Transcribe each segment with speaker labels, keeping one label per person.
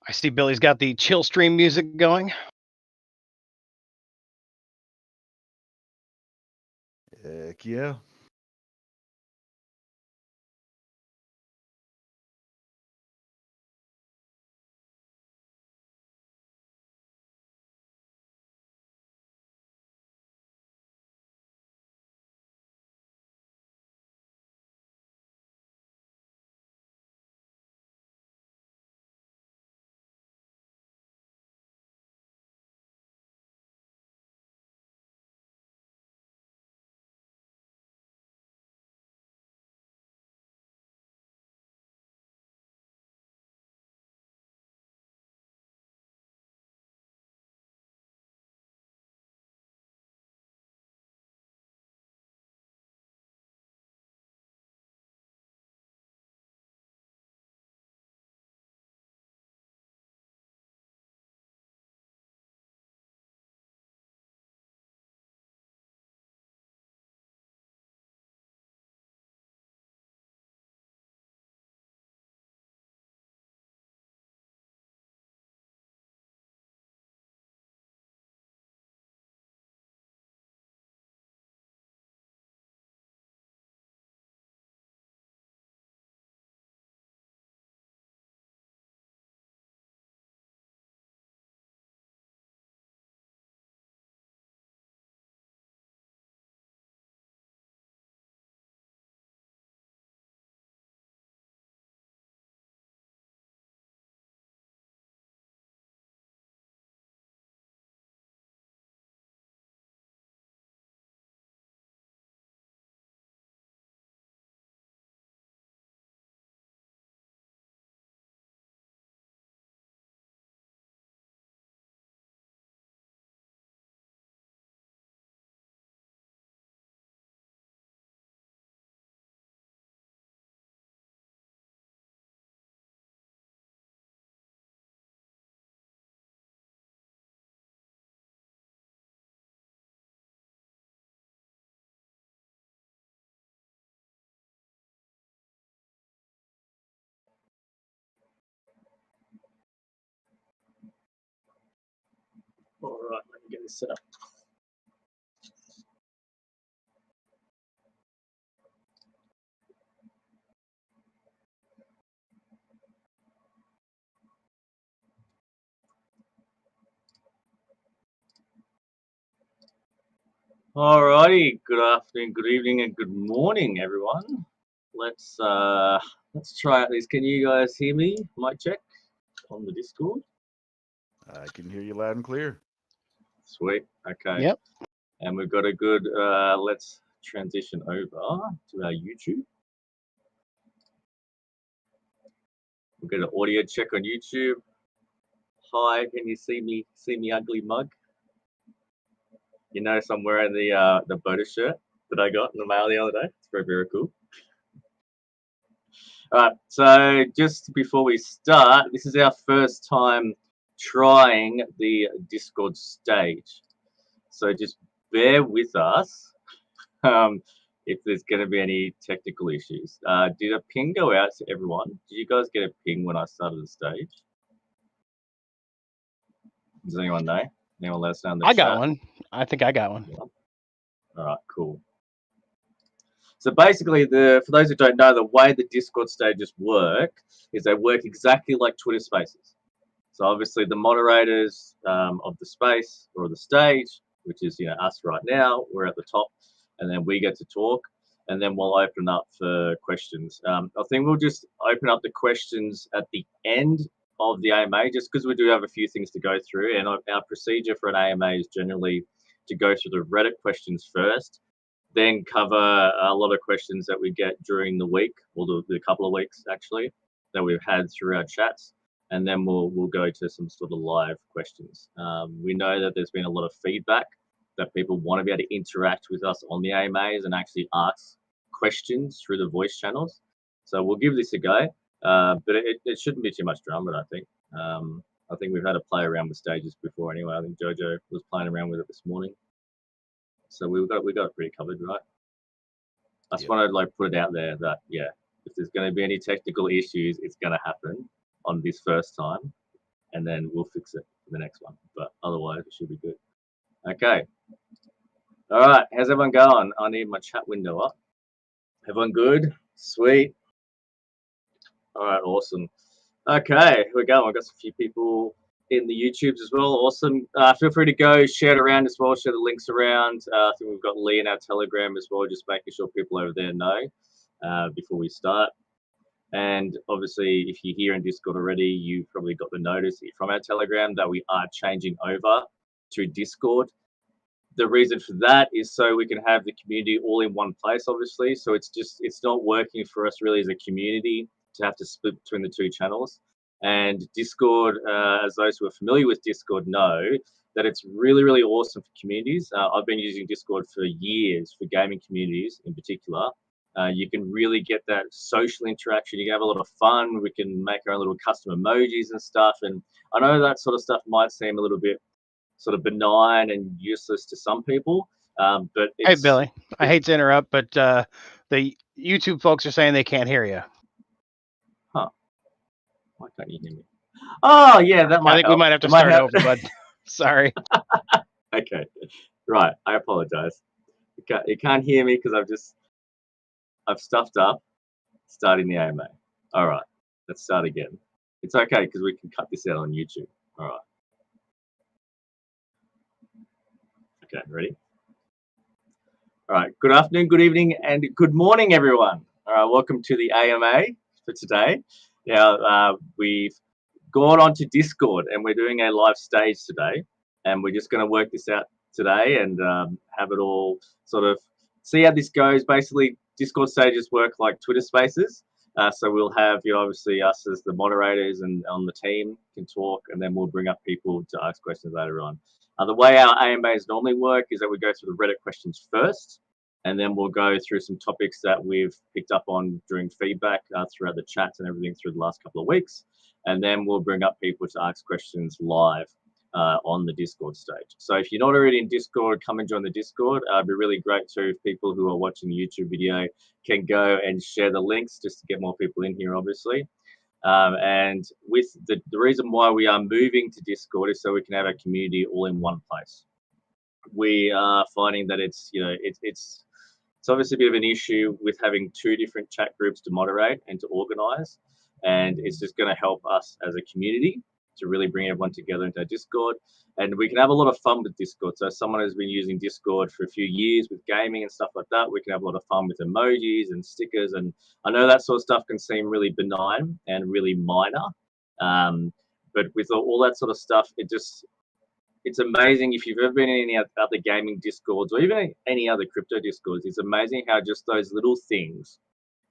Speaker 1: I see Billy's got the chill stream music going.
Speaker 2: Heck yeah.
Speaker 3: All right, let me get this set up. Alrighty, good afternoon, good evening, and good morning, everyone. Let's try out these. Can you guys hear me? Mic check on the Discord.
Speaker 2: I can hear you loud and clear.
Speaker 3: Sweet. Okay.
Speaker 1: Yep.
Speaker 3: And we've got a good. Let's transition over to our YouTube. We'll get an audio check on YouTube. Hi, can you see me? See me, ugly mug? You notice I'm wearing the Boda shirt that I got in the mail the other day. It's very, very cool. All right, so just before we start, this is our first time trying the Discord stage. So just bear with us if there's going to be any technical issues. Did a ping go out to everyone? Did you guys get a ping when I started the stage? Does anyone know? Anyone let us know in the
Speaker 1: I
Speaker 3: chat?
Speaker 1: got one. I think I got one.
Speaker 3: Yeah. All right, cool. So basically, for those who don't know, the way the Discord stages work is they work exactly like Twitter Spaces. So obviously, the moderators of the space or the stage, which is us right now, we're at the top, and then we get to talk, and then we'll open up for questions. I think we'll just open up the questions at the end of the AMA, just because we do have a few things to go through, and our procedure for an AMA is generally to go through the Reddit questions first, then cover a lot of questions that we get during the week, or the couple of weeks actually, that we've had through our chats, and then we'll go to some sort of live questions. We know that there's been a lot of feedback that people want to be able to interact with us on the AMAs and actually ask questions through the voice channels. So we'll give this a go, but it shouldn't be too much drama, I think. I think we've had to play around with stages before anyway. I think Jojo was playing around with it this morning. So we got it pretty covered, right? I just want to put it out there that if there's going to be any technical issues, it's going to happen on this first time. and then we'll fix it for the next one. But otherwise, it should be good. Okay. All right. How's everyone going? I need my chat window up. Everyone good? Sweet. All right. Awesome. Okay. Here we go. I've got a few people in the YouTubes as well. Awesome. Feel free to go share it around as well. Share the links around. I think we've got Lee in our Telegram as well, just making sure people over there know before we start. And obviously, if you're here in Discord already, you've probably got the notice from our Telegram that we are changing over to Discord. The reason for that is so we can have the community all in one place, obviously. So it's not working for us really as a community to have to split between the two channels. And Discord, as those who are familiar with Discord know, that it's really, really awesome for communities. I've been using Discord for years for gaming communities in particular. You can really get that social interaction. You can have a lot of fun. We can make our own little custom emojis and stuff. And I know that sort of stuff might seem a little bit sort of benign and useless to some people, but it's...
Speaker 1: Hey, Billy, I hate to interrupt, but the YouTube folks are saying they can't hear you.
Speaker 3: Huh. Why can't you hear me? Oh, yeah, that might
Speaker 1: I think
Speaker 3: help.
Speaker 1: we might have to start over, bud. Sorry.
Speaker 3: Okay. Right. I apologize. You can't hear me because I've stuffed up starting the AMA. All right. Let's start again. It's okay because we can cut this out on YouTube. All right. Okay, ready? All right, good afternoon, good evening, and good morning, everyone. All right, welcome to the AMA for today. Now, we've gone on to Discord, and we're doing a live stage today, and we're just going to work this out today and have it all sort of see how this goes. Basically, Discord stages work like Twitter Spaces, so we'll have, obviously us as the moderators and on the team can talk, and then we'll bring up people to ask questions later on. The way our AMAs normally work is that we go through the Reddit questions first, and then we'll go through some topics that we've picked up on during feedback throughout the chats and everything through the last couple of weeks. And then we'll bring up people to ask questions live on the Discord stage. So if you're not already in Discord, come and join the Discord. It'd be really great too if people who are watching the YouTube video can go and share the links just to get more people in here, obviously. And with the reason why we are moving to Discord is so we can have our community all in one place. We are finding that it's obviously a bit of an issue with having two different chat groups to moderate and to organize, and it's just going to help us as a community to really bring everyone together into our Discord, and we can have a lot of fun with Discord. So someone who's been using Discord for a few years with gaming and stuff like that, we can have a lot of fun with emojis and stickers, and I know that sort of stuff can seem really benign and really minor, but with all that sort of stuff, it's amazing. If you've ever been in any other gaming Discords or even any other crypto Discords, it's amazing how just those little things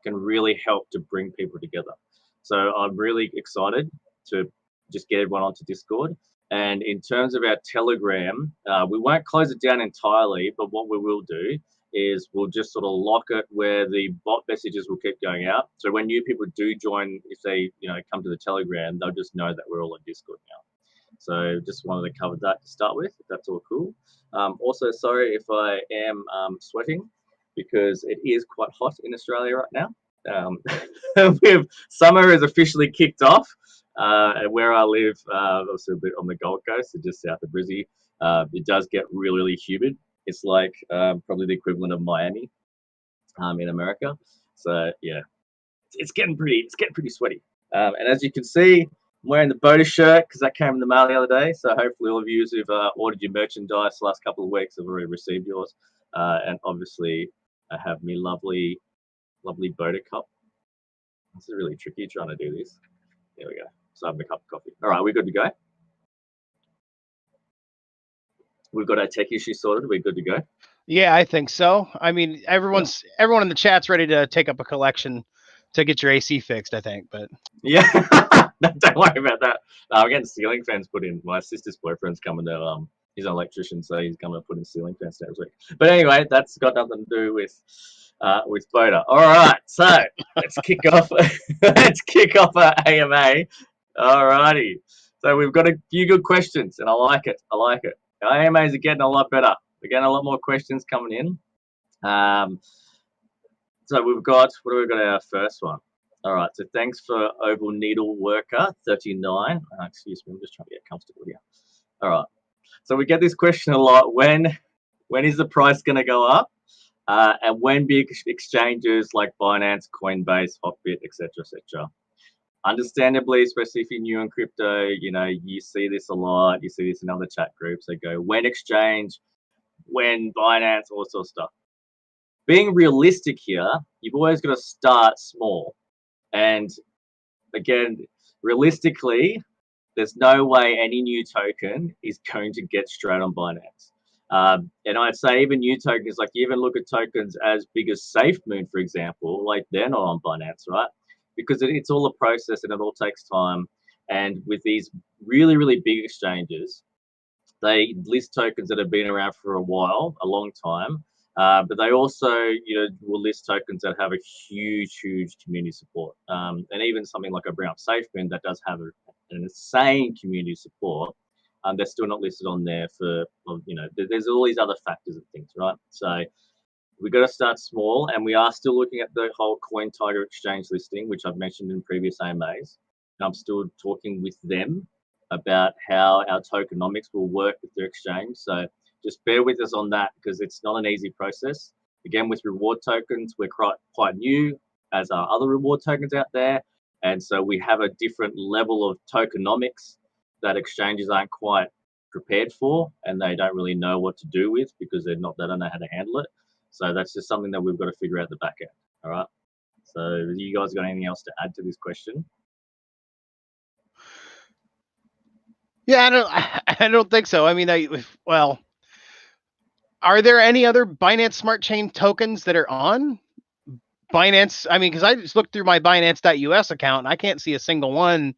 Speaker 3: can really help to bring people together. So I'm really excited to just get everyone onto Discord. And in terms of our Telegram, we won't close it down entirely, but what we will do is we'll just sort of lock it where the bot messages will keep going out. So when new people do join, if they come to the Telegram, they'll just know that we're all on Discord now. So just wanted to cover that to start with, if that's all cool. Also, sorry if I am sweating because it is quite hot in Australia right now. Summer is officially kicked off. And where I live, obviously a bit on the Gold Coast, so just south of Brizzy, it does get really, really humid. It's like probably the equivalent of Miami in America. So yeah, it's getting pretty sweaty. And as you can see, I'm wearing the Boda shirt because that came in the mail the other day. So hopefully all of you who've ordered your merchandise the last couple of weeks have already received yours. And obviously I have me lovely Boda cup. This is really tricky trying to do this. There we go. So I have a cup of coffee. All right, we're good to go. We've got our tech issues sorted. We're good to go.
Speaker 1: Yeah, I think so. I mean, everyone in the chat's ready to take up a collection to get your AC fixed, I think. But
Speaker 3: yeah, don't worry about that. I'm getting ceiling fans put in. My sister's boyfriend's coming to he's an electrician, so he's coming to put in ceiling fans next week. But anyway, that's got nothing to do with Boda. All right, so let's kick off. Let's kick off our AMA. All righty. So we've got a few good questions, and I like it. Our AMAs are getting a lot better. We're getting a lot more questions coming in. So we've got, what have we got our first one? All right, so thanks for Oval Needle Worker 39. Excuse me, I'm just trying to get comfortable here. All right, so we get this question a lot. When is the price going to go up? And when big exchanges like Binance, Coinbase, Hotbit, etc., etc. Understandably, especially if you're new in crypto, you see this a lot. You see this in other chat groups. They go, when exchange, when Binance, all sorts of stuff. Being realistic here, you've always got to start small. And again, realistically, there's no way any new token is going to get straight on Binance. And I'd say even new tokens, like you even look at tokens as big as SafeMoon, for example, like they're not on Binance, right? Because it's all a process and it all takes time. And with these really, really big exchanges, they list tokens that have been around for a while, a long time. But they also, will list tokens that have a huge, huge community support. And even something like I bring up SafeMoon that does have an insane community support. They're still not listed on there for, there's all these other factors and things, right? So we've got to start small, and we are still looking at the whole CoinTiger exchange listing, which I've mentioned in previous AMAs. And I'm still talking with them about how our tokenomics will work with their exchange. So just bear with us on that because it's not an easy process. Again, with reward tokens, we're quite new, as are other reward tokens out there. And so we have a different level of tokenomics that exchanges aren't quite prepared for, and they don't really know what to do with because they don't know how to handle it. So that's just something that we've got to figure out at the back end. All right. So you guys got anything else to add to this question?
Speaker 1: Yeah, I don't think so. I mean, well, are there any other Binance Smart Chain tokens that are on Binance? I mean, because I just looked through my Binance.us account and I can't see a single one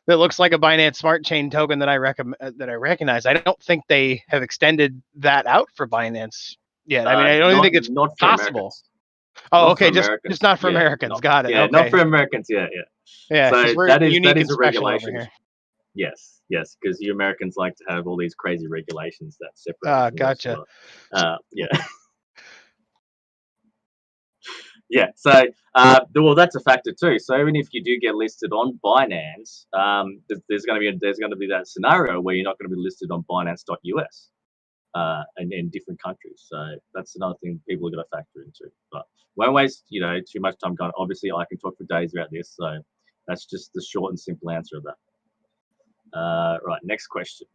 Speaker 1: that looks like a Binance Smart Chain token that I recognize. I don't think they have extended that out for Binance yet. I mean, I don't even think it's
Speaker 3: not
Speaker 1: possible.
Speaker 3: Americans.
Speaker 1: Oh,
Speaker 3: Not
Speaker 1: okay, just not for Americans. Got it.
Speaker 3: Yeah,
Speaker 1: okay.
Speaker 3: Not for Americans. Yeah.
Speaker 1: Yeah,
Speaker 3: so
Speaker 1: we're
Speaker 3: that
Speaker 1: unique
Speaker 3: is
Speaker 1: and
Speaker 3: a
Speaker 1: special over
Speaker 3: regulation.
Speaker 1: here.
Speaker 3: Yes, because you Americans like to have all these crazy regulations that separate.
Speaker 1: Gotcha.
Speaker 3: Yeah. Yeah. So, well, that's a factor too. So even if you do get listed on Binance, there's going to be that scenario where you're not going to be listed on Binance.us, and in different countries. So that's another thing people are going to factor into. But won't waste too much time going. Obviously, I can talk for days about this. So that's just the short and simple answer of that. Right, next question.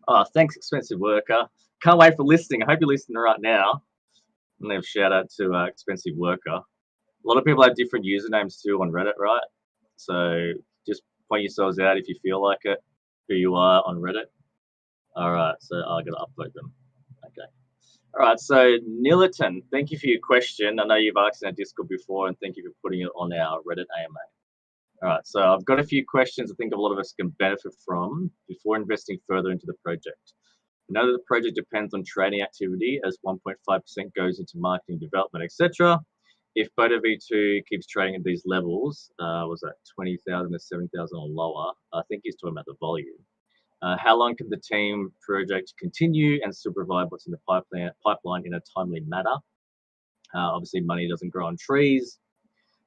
Speaker 3: Oh, thanks, Expensive Worker. Can't wait for listening. I hope you're listening right now. I'm going to shout out to Expensive Worker. A lot of people have different usernames too on Reddit, right? So just point yourselves out if you feel like it, who you are on Reddit. All right, so I got to upload them. Okay. All right, so Niliton, thank you for your question. I know you've asked in our Discord before, and thank you for putting it on our Reddit AMA. All right, so I've got a few questions I think a lot of us can benefit from before investing further into the project. We know that the project depends on trading activity as 1.5% goes into marketing, development, etc. If BODAV2 keeps trading at these levels, was that 20,000 to 7,000 or lower? I think he's talking about the volume. How long can the team project continue and still provide what's in the pipeline in a timely manner? Obviously, money doesn't grow on trees.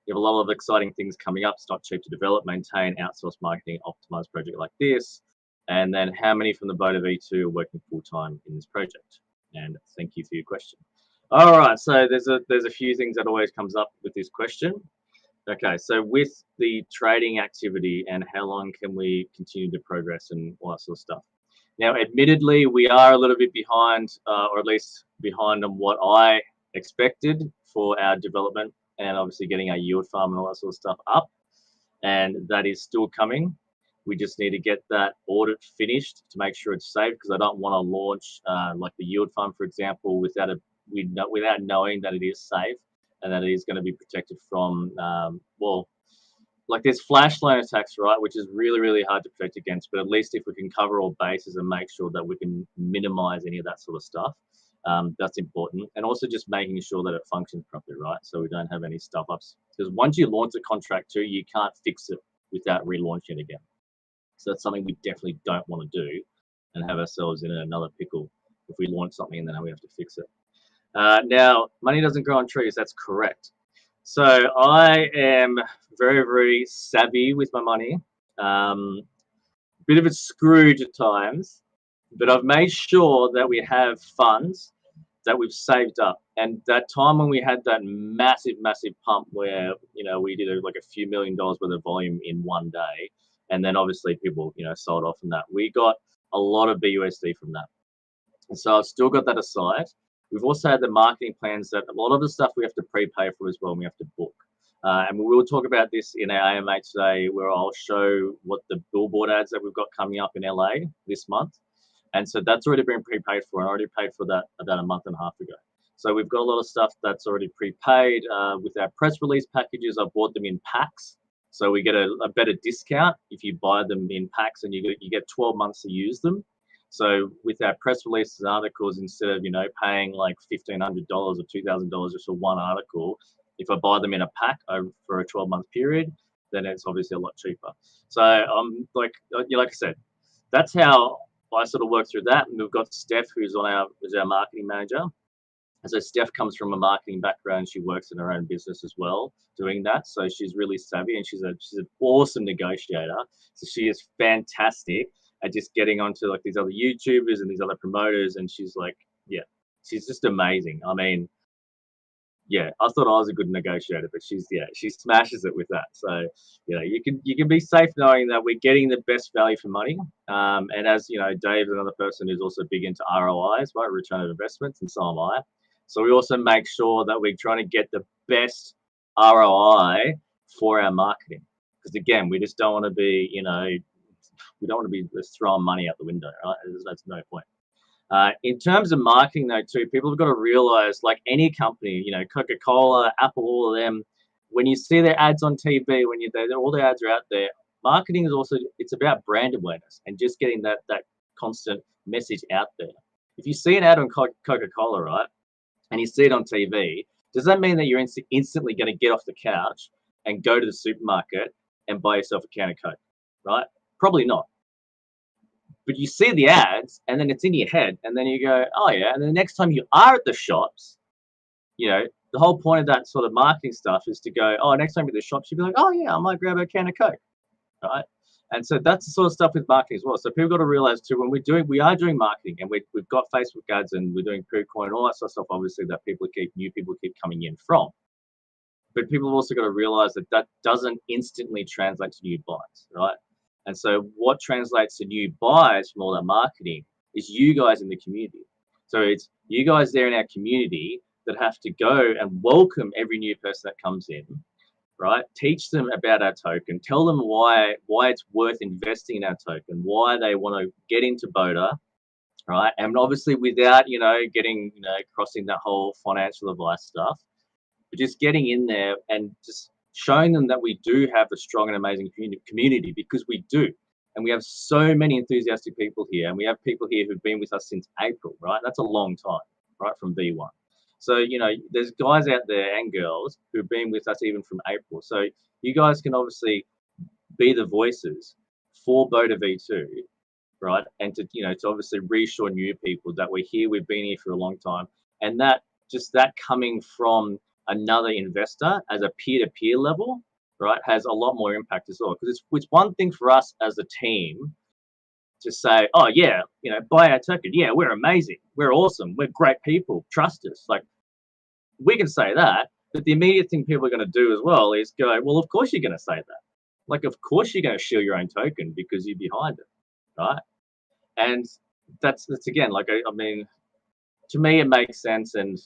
Speaker 3: You have a lot of exciting things coming up. It's not cheap to develop, maintain, outsource marketing, optimize project like this. And then how many from the BODAV2 are working full-time in this project? And thank you for your question. All right, so there's a few things that always comes up with this question. Okay, so with the trading activity and how long can we continue to progress and all that sort of stuff. Now, admittedly, we are a little bit behind, or at least behind on what I expected for our development and obviously getting our yield farm and all that sort of stuff up. And that is still coming. We just need to get that audit finished to make sure it's safe, because I don't want to launch like the yield farm, for example, without knowing that it is safe and that it is going to be protected from, like there's flash loan attacks, right, which is really, really hard to protect against. But at least if we can cover all bases and make sure that we can minimize any of that sort of stuff, that's important. And also just making sure that it functions properly, right? So we don't have any stuff ups. Because once you launch a contract too, you can't fix it without relaunching it again. So that's something we definitely don't want to do and have ourselves in another pickle if we launch something and then we have to fix it. Now, money doesn't grow on trees. That's correct. So I am very, very savvy with my money. Bit of a Scrooge at times, but I've made sure that we have funds that we've saved up. And that time when we had that massive, massive pump where, we did like a few $1 million worth of volume in one day, and then obviously people, sold off from that. We got a lot of BUSD from that. And so I've still got that aside. We've also had the marketing plans that a lot of the stuff we have to prepay for as well, and we have to book. And we will talk about this in our AMA today, where I'll show what the billboard ads that we've got coming up in LA this month. And so that's already been prepaid for, and I already paid for that about a month and a half ago. So we've got a lot of stuff that's already prepaid. With our press release packages, I bought them in packs. So we get a better discount if you buy them in packs, and you get 12 months to use them. So with our press releases and articles, instead of paying like $1,500 or $2,000 just for one article, if I buy them in a pack for a 12-month period, then it's obviously a lot cheaper. So like I said, that's how I sort of work through that. And we've got Steph, who's our marketing manager. And so Steph comes from a marketing background. She works in her own business as well, doing that. So she's really savvy, and she's an awesome negotiator. So she is fantastic at just getting onto like these other YouTubers and these other promoters. And she's like, yeah, she's just amazing. I mean, yeah, I thought I was a good negotiator, but she smashes it with that. So, you can be safe knowing that we're getting the best value for money. And as Dave's another person who's also big into ROIs, right, return of investments, and so am I. So we also make sure that we're trying to get the best ROI for our marketing, because again, we just don't want to be, we don't want to be just throwing money out the window, right? That's no point. In terms of marketing, though, too, people have got to realize, like any company, Coca-Cola, Apple, all of them, when you see their ads on TV, when all their ads are out there, marketing is also, it's about brand awareness and just getting that constant message out there. If you see an ad on Coca-Cola, right, and you see it on TV, does that mean that you're instantly going to get off the couch and go to the supermarket and buy yourself a can of Coke, right? Probably not. But you see the ads, and then it's in your head, and then you go, oh yeah. And then the next time you are at the shops, the whole point of that sort of marketing stuff is to go, oh, next time you're at the shops, you'll be like, oh yeah, I might grab a can of Coke, right? And so that's the sort of stuff with marketing as well. So people got to realize too, when we are doing marketing, and we've got Facebook ads, and we're doing PoodCoin and all that sort of stuff, obviously, that new people keep coming in from. But people have also got to realize that doesn't instantly translate to new buys, right? And so what translates to new buys from all that marketing is you guys in the community. So it's you guys there in our community that have to go and welcome every new person that comes in, right? Teach them about our token, tell them why it's worth investing in our token, why they want to get into Boda, right? And obviously without, getting, crossing that whole financial advice stuff, but just getting in there and just showing them that we do have a strong and amazing community, because we do. And we have so many enthusiastic people here, and we have people here who've been with us since April, right? That's a long time, right, from B1. So, there's guys out there and girls who've been with us even from April. So you guys can obviously be the voices for BODAV2, right? And to obviously reassure new people that we're here, we've been here for a long time. And that coming from another investor as a peer-to-peer level, right, has a lot more impact as well. Because it's one thing for us as a team to say, oh yeah, buy our token. Yeah, we're amazing. We're awesome. We're great people. Trust us. Like, we can say that, but the immediate thing people are going to do as well is go, well, of course you're going to say that. Like, of course you're going to shield your own token because you're behind it, right? And that's again, like, I mean, to me, it makes sense. And,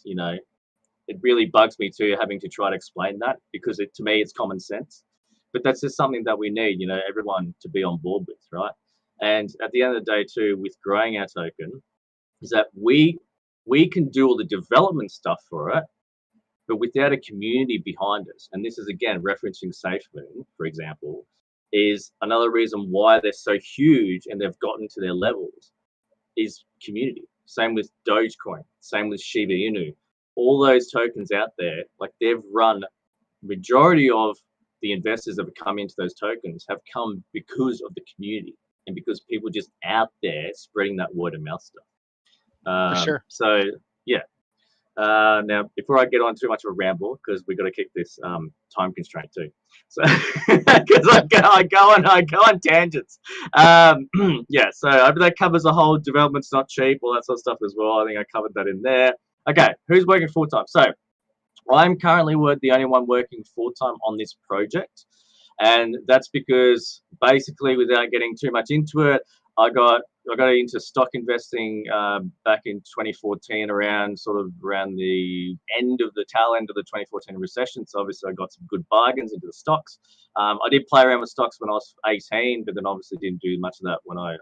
Speaker 3: it really bugs me too, having to try to explain that, because to me, it's common sense. But that's just something that we need, everyone to be on board with, right? And at the end of the day too, with growing our token, is that we can do all the development stuff for it, but without a community behind us. And this is, again, referencing SafeMoon, for example, is another reason why they're so huge and they've gotten to their levels, is community. Same with Dogecoin, same with Shiba Inu. All those tokens out there, like, they've run, majority of the investors that have come into those tokens have come because of the community and because people just out there spreading that word of mouth stuff.
Speaker 1: For sure.
Speaker 3: So yeah. Now, before I get on too much of a ramble, because we've got to keep this time constraint too. So, because I go on tangents. Yeah, so I hope that covers the whole development's not cheap, all that sort of stuff as well. I think I covered that in there. Okay, who's working full time? So, I'm currently the only one working full time on this project, and that's because basically, without getting too much into it, I got into stock investing back in 2014, around the tail end of the 2014 recession. So obviously I got some good bargains into the stocks. I did play around with stocks when I was 18, but then obviously didn't do much of that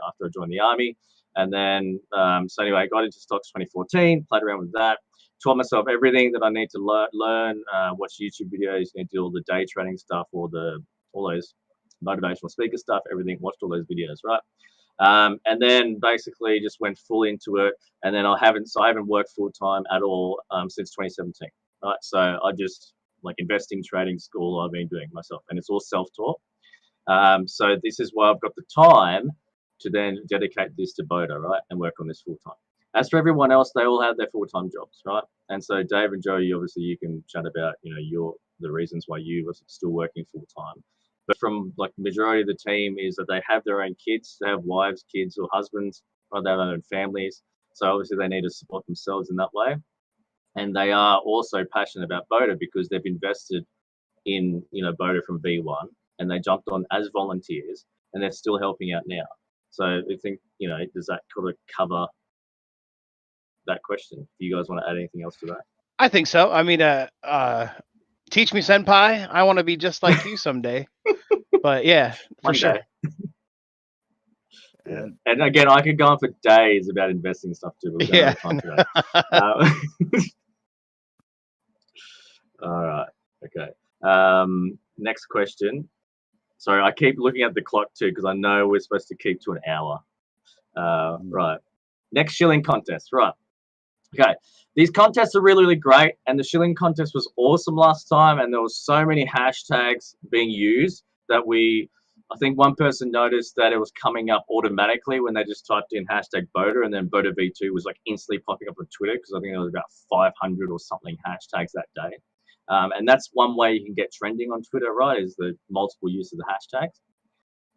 Speaker 3: after I joined the army. And then so anyway, I got into stocks 2014, played around with that, taught myself everything that I need to learn, watch YouTube videos, do all the day trading stuff, all those motivational speaker stuff, everything, watched all those videos, right? And then basically just went full into it, and then I haven't worked full time at all since 2017. Right, so I just investing, trading, school I've been doing myself, and it's all self-taught. So this is why I've got the time to then dedicate this to Boda, right, and work on this full time. As for everyone else, they all have their full-time jobs, right? And so Dave and Joey, obviously, you can chat about the reasons why you are still working full time. But from the majority of the team is that they have their own kids, they have wives, kids, or husbands, or they have their own families. So obviously they need to support themselves in that way. And they are also passionate about Boda because they've invested in Boda from V1, and they jumped on as volunteers, and they're still helping out now. So I think does that kind of cover that question? Do you guys want to add anything else to that?
Speaker 1: I think so. I mean, teach me, senpai. I want to be just like you someday. But yeah, for sure.
Speaker 3: Yeah. And again, I could go on for days about investing stuff too, but we don't have time today. All right. Okay. Next question. Sorry, I keep looking at the clock too because I know we're supposed to keep to an hour. Right. Next shilling contest. Right. Okay. These contests are really, really great, and the shilling contest was awesome last time, and there was so many hashtags being used that I think one person noticed that it was coming up automatically when they just typed in hashtag Boda, and then BODAV2 was instantly popping up on Twitter because I think there was about 500 or something hashtags that day. And that's one way you can get trending on Twitter, right, is the multiple use of the hashtags.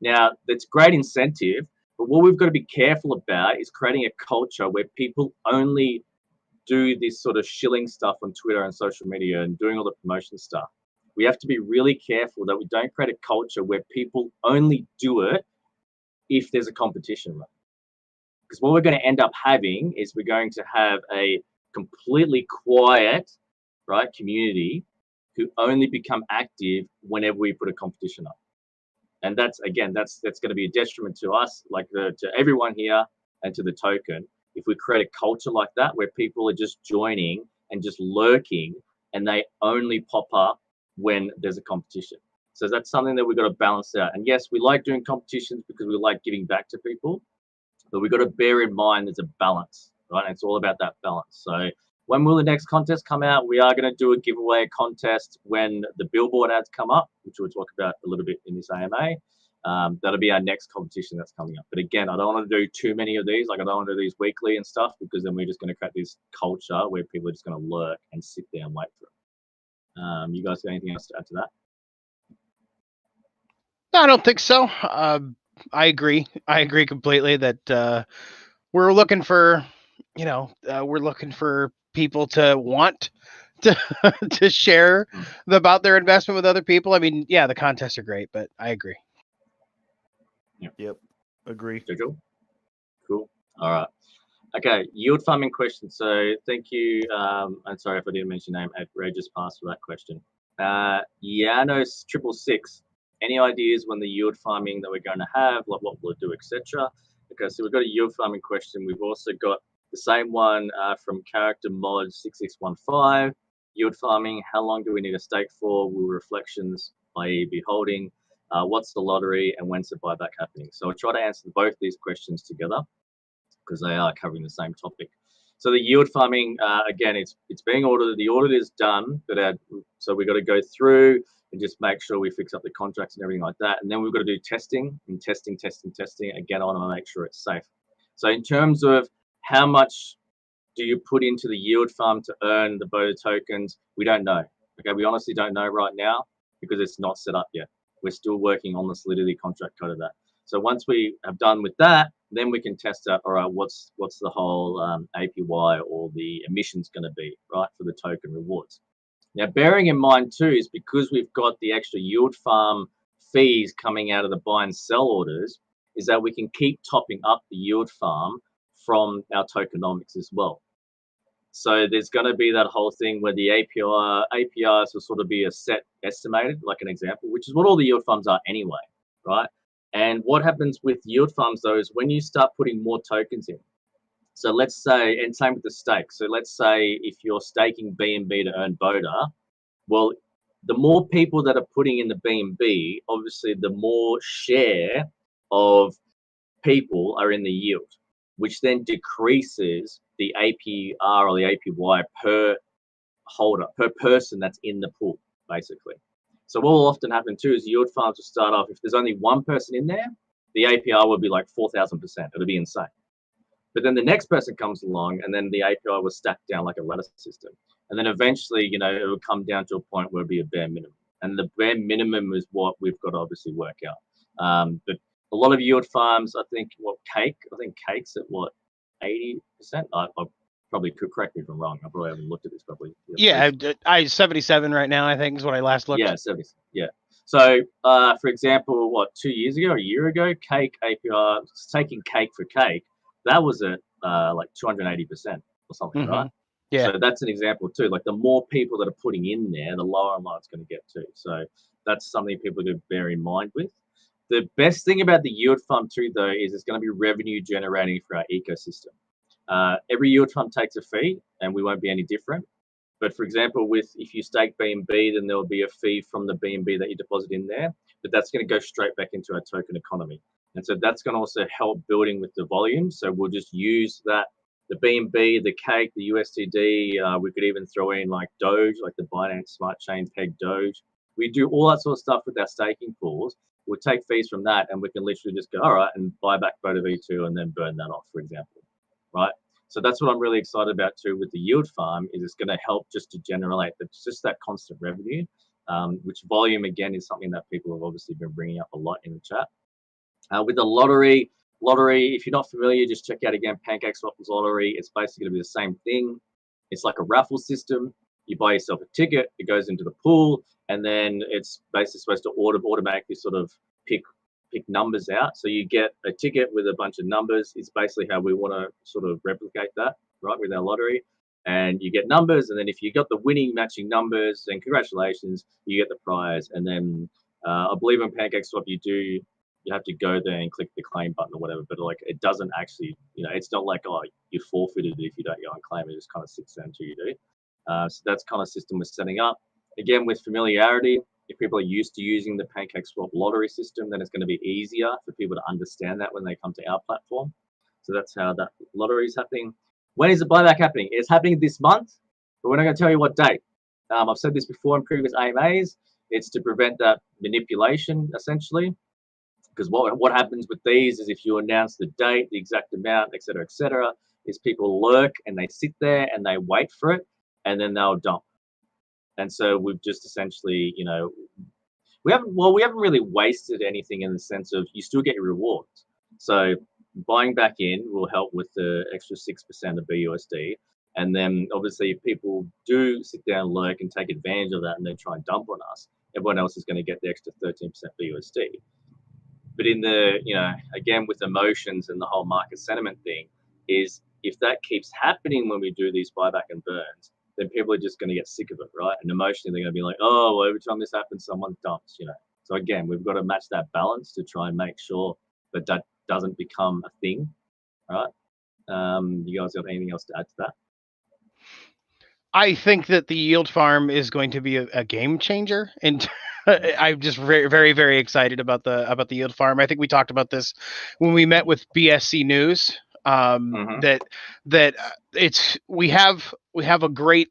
Speaker 3: Now, that's great incentive, but what we've got to be careful about is creating a culture where people only do this sort of shilling stuff on Twitter and social media and doing all the promotion stuff. We have to be really careful that we don't create a culture where people only do it if there's a competition, right? Because what we're going to end up having is we're going to have a completely quiet, right, community who only become active whenever we put a competition up. And that's going to be a detriment to us, to everyone here and to the token. If we create a culture like that where people are just joining and just lurking and they only pop up when there's a competition. So that's something that we've got to balance out. And yes, we like doing competitions because we like giving back to people, but we've got to bear in mind there's a balance, right? And it's all about that balance. So when will the next contest come out? We are going to do a giveaway contest when the billboard ads come up, which we'll talk about a little bit in this AMA. That'll be our next competition that's coming up. But again, I don't want to do too many of these. I don't want to do these weekly and stuff because then we're just going to create this culture where people are just going to lurk and sit there and wait for it. You guys got anything else to add to that?
Speaker 1: No, I don't think so. I agree. I agree completely that we're looking for, we're looking for people to want to share about their investment with other people. I mean, yeah, the contests are great, but I agree.
Speaker 2: Yep. Agree.
Speaker 3: Cool. All right. Okay. Yield farming question. So thank you. I'm sorry if I didn't mention your name at Regis Pass for that question. Janos 666. Any ideas when the yield farming that we're going to have, what we'll do, etc. Okay, so we've got a yield farming question. We've also got the same one from Character Mod 6615. Yield farming, how long do we need a stake for? Will reflections, i.e. be holding? What's the lottery and when's the buyback happening? So I'll try to answer both these questions together because they are covering the same topic. So the yield farming, again, it's being ordered. The audit is done, but so we've got to go through and just make sure we fix up the contracts and everything like that. And then we've got to do testing. Again, I want to make sure it's safe. So in terms of how much do you put into the yield farm to earn the BODA tokens? We don't know. Okay, we honestly don't know right now because it's not set up yet. We're still working on the solidity contract code of that. So once we have done with that, then we can test out, all right, what's the whole APY or the emissions going to be, right, for the token rewards. Now, bearing in mind too, is because we've got the extra yield farm fees coming out of the buy and sell orders, is that we can keep topping up the yield farm from our tokenomics as well. So there's going to be that whole thing where the APIs will sort of be a set estimated, like an example, which is what all the yield farms are anyway, right? And what happens with yield farms though is when you start putting more tokens in. So let's say, and same with the stake. So let's say if you're staking BNB to earn BODA, well, the more people that are putting in the BNB, obviously the more share of people are in the yield, which then decreases the APR or the APY per holder, per person that's in the pool, basically. So what will often happen too is yield farms will start off, if there's only one person in there, the APR will be like 4,000%. It'll be insane. But then the next person comes along and then the API will stack down like a ladder system. And then eventually, you know, it will come down to a point where it'll be a bare minimum. And the bare minimum is what we've got to obviously work out. But a lot of yield farms, I think Cake's at what, 80%? I probably could, correct me if I'm wrong. I probably haven't looked at this properly.
Speaker 1: Yeah, I 77 right now, I think is what I last looked.
Speaker 3: Yeah, 70. Yeah. So, for example, what, 2 years ago, a year ago, Cake API, taking Cake for Cake, that was at like 280% or something, right?
Speaker 1: Yeah.
Speaker 3: So that's an example too. Like the more people that are putting in there, the lower and lower it's going to get to. So that's something people to bear in mind with. The best thing about the yield farm too, though, is it's going to be revenue generating for our ecosystem. Every yield farm takes a fee, and we won't be any different. But for example, if you stake BNB, then there will be a fee from the BNB that you deposit in there, but that's going to go straight back into our token economy. And so that's going to also help building with the volume. So we'll just use that, the BNB, the Cake, the USDD. We could even throw in like Doge, like the Binance Smart Chain Peg Doge. We do all that sort of stuff with our staking pools. We'll take fees from that, and we can literally just go, all right, and buy back BODAV2 and then burn that off, for example, right? So that's what I'm really excited about too with the yield farm, is it's going to help just to generate just that constant revenue, which volume, again, is something that people have obviously been bringing up a lot in the chat. With the lottery, if you're not familiar, just check out again PancakeSwap's lottery. It's basically going to be the same thing. It's like a raffle system. You buy yourself a ticket, it goes into the pool, and then it's basically supposed to automatically sort of pick numbers out. So you get a ticket with a bunch of numbers. It's basically how we want to sort of replicate that, right, with our lottery. And you get numbers, and then if you got the winning matching numbers, then congratulations, you get the prize. And then I believe on PancakeSwap you have to go there and click the claim button or whatever, but like it doesn't actually, you know, it's not like, oh, you forfeited it if you don't go and claim it. It just kind of sits there until you do. So that's kind of system we're setting up. Again, with familiarity, if people are used to using the PancakeSwap lottery system, then it's going to be easier for people to understand that when they come to our platform. So that's how that lottery is happening. When is the buyback happening? It's happening this month, but we're not going to tell you what date. I've said this before in previous AMAs. It's to prevent that manipulation, essentially. Because what happens with these is if you announce the date, the exact amount, et cetera, is people lurk and they sit there and they wait for it, and then they'll dump. And so we've just essentially, you know, we haven't really wasted anything in the sense of you still get your rewards. So buying back in will help with the extra 6% of BUSD. And then obviously if people do sit down, lurk and take advantage of that and then try and dump on us, everyone else is going to get the extra 13% BUSD. But in the, you know, again, with emotions and the whole market sentiment thing, is if that keeps happening when we do these buyback and burns, then people are just going to get sick of it, right? And emotionally, they're going to be like, oh, well, every time this happens, someone dumps, you know. So again, we've got to match that balance to try and make sure that that doesn't become a thing, right? You guys got anything else to add to that?
Speaker 1: I think that the yield farm is going to be a game changer, and I'm just very, very, very excited about the yield farm. I think we talked about this when we met with BSC News. That it's we have a great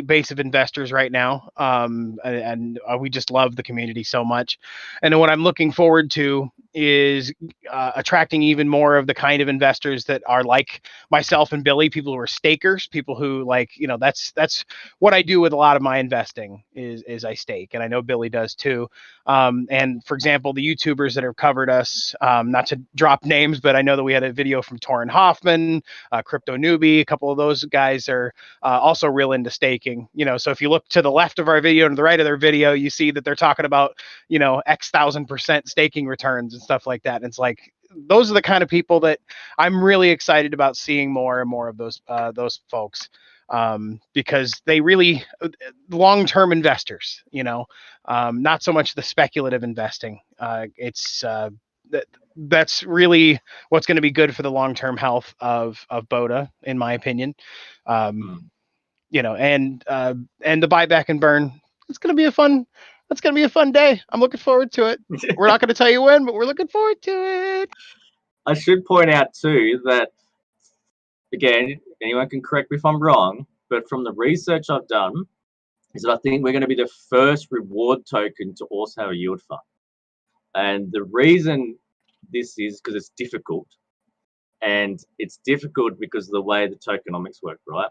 Speaker 1: base of investors right now, and we just love the community so much. And what I'm looking forward to is attracting even more of the kind of investors that are like myself and Billy, people who are stakers, people who like, you know, that's what I do with a lot of my investing is I stake, and I know Billy does too. And for example, the YouTubers that have covered us, not to drop names, but I know that we had a video from Torrin Hoffman, Crypto Newbie, a couple of those guys are also real into staking, you know. So if you look to the left of our video and to the right of their video, you see that they're talking about, you know, X 1000% staking returns and stuff like that. And it's like, those are the kind of people that I'm really excited about seeing more and more of those folks, because they really long-term investors, you know, not so much the speculative investing. That's really what's going to be good for the long-term health of Boda, in my opinion. You know, and the buyback and burn. It's going to be a fun. That's going to be a fun day. I'm looking forward to it. We're not going to tell you when, but we're looking forward to it.
Speaker 3: I should point out too that, again, anyone can correct me if I'm wrong, but from the research I've done, is that I think we're going to be the first reward token to also have a yield fund. And the reason this is because it's difficult. And it's difficult because of the way the tokenomics work, right?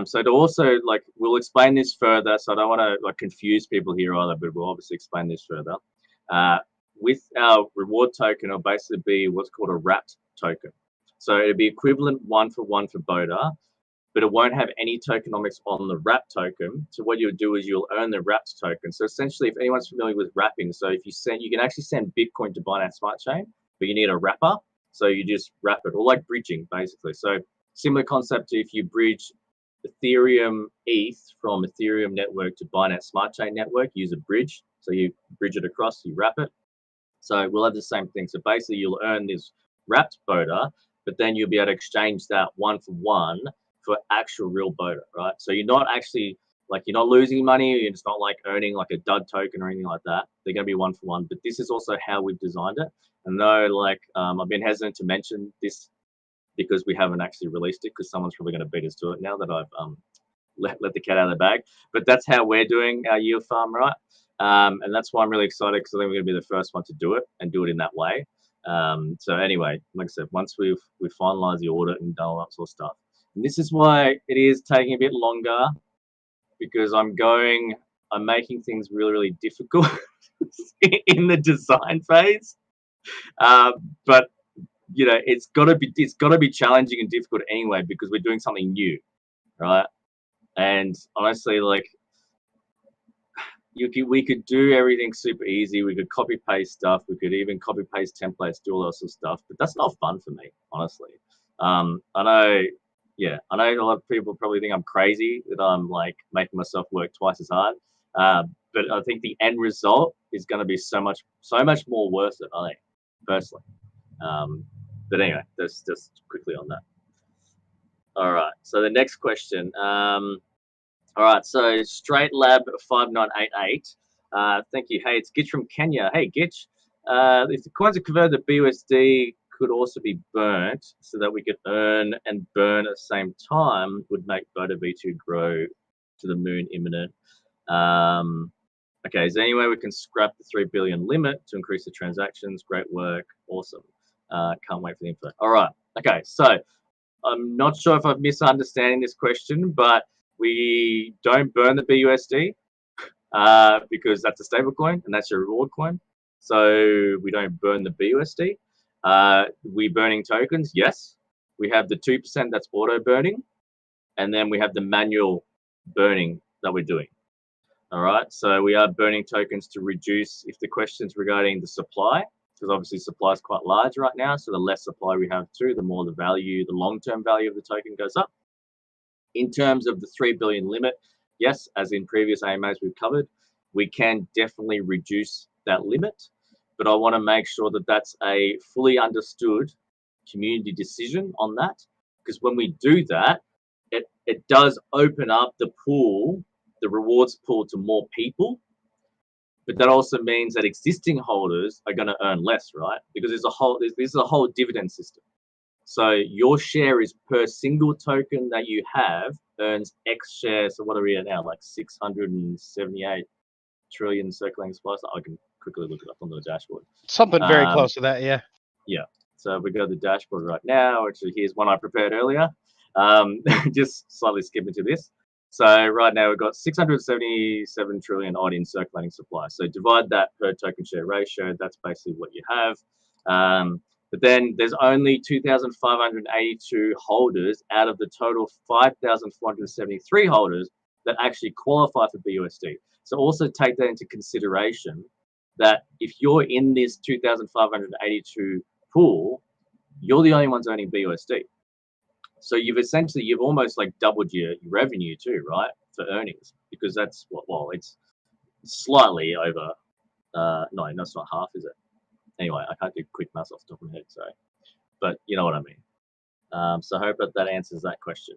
Speaker 3: So to also, like, we'll explain this further, so I don't want to like confuse people here either, but we'll obviously explain this further. With our reward token, it'll basically be what's called a wrapped token. So it'll be equivalent 1-for-1 for Boda, but it won't have any tokenomics on the wrap token. So what you'll do is you'll earn the wrapped token. So essentially, if anyone's familiar with wrapping, so if you send, you can actually send Bitcoin to Binance Smart Chain, but you need a wrapper. So you just wrap it, or like bridging, basically. So similar concept to if you bridge Ethereum ETH from Ethereum network to Binance Smart Chain network, use a bridge. So you bridge it across, you wrap it. So we'll have the same thing. So basically, you'll earn this wrapped Boda, but then you'll be able to exchange that 1-for-1 for actual real Boda, right? So you're not actually, like, you're not losing money. It's not like earning like a dud token or anything like that. They're going to be 1-for-1. But this is also how we've designed it. And though, like, I've been hesitant to mention this because we haven't actually released it, because someone's probably going to beat us to it now that I've let the cat out of the bag. But that's how we're doing our yield farm, right? And that's why I'm really excited, because I think we're going to be the first one to do it and do it in that way. So anyway, like I said, once we've finalized the audit and done all that sort of stuff, and this is why it is taking a bit longer, because I'm making things really, really difficult in the design phase. But you know, it's got to be challenging and difficult anyway, because we're doing something new, right? And honestly, like, we could do everything super easy. We could copy paste stuff. We could even copy paste templates, do all that sort of stuff. But that's not fun for me, honestly. I know a lot of people probably think I'm crazy, that I'm like making myself work twice as hard. But I think the end result is going to be so much more worth it, I think, personally. But anyway, that's just quickly on that. All right. So the next question. All right, so Straight Lab 5988. Thank you. Hey, it's Gitch from Kenya. Hey, Gitch. If the coins are converted to BUSD, could also be burnt so that we could earn and burn at the same time, would make BODAV2 grow to the moon imminent. Okay, is there any way we can scrap the 3 billion limit to increase the transactions? Great work. Awesome. Can't wait for the info. All right. Okay, so I'm not sure if I'm misunderstanding this question, but we don't burn the BUSD because that's a stable coin and that's your reward coin. So we don't burn the BUSD. We burning tokens, yes. We have the 2% that's auto burning, and then we have the manual burning that we're doing. All right, so we are burning tokens to reduce, if the question's regarding the supply, because obviously supply is quite large right now, so the less supply we have too, the more the value, the long-term value of the token goes up. In terms of the 3 billion limit, yes, as in previous AMAs we've covered, we can definitely reduce that limit, but I want to make sure that that's a fully understood community decision on that, because when we do that, it does open up the pool, the rewards pool, to more people, but that also means that existing holders are going to earn less, right? Because this is a whole dividend system. So your share is per single token that you have earns X shares. So what are we at now? Like 678 trillion circulating supplies. I can quickly look it up on the dashboard.
Speaker 1: Something very close to that, yeah.
Speaker 3: Yeah. So we go to the dashboard right now. Actually, here's one I prepared earlier. Just slightly skipping to this. So right now we've got 677 trillion odd in circulating supply. So divide that per token share ratio. That's basically what you have. But then there's only 2,582 holders out of the total 5,473 holders that actually qualify for BUSD. So also take that into consideration that if you're in this 2,582 pool, you're the only ones earning BUSD. So you've almost like doubled your revenue too, right? For earnings, because that's well, it's slightly over. No, that's not half, is it? Anyway, I can't do quick maths off the top of my head, sorry. But you know what I mean. So I hope that answers that question.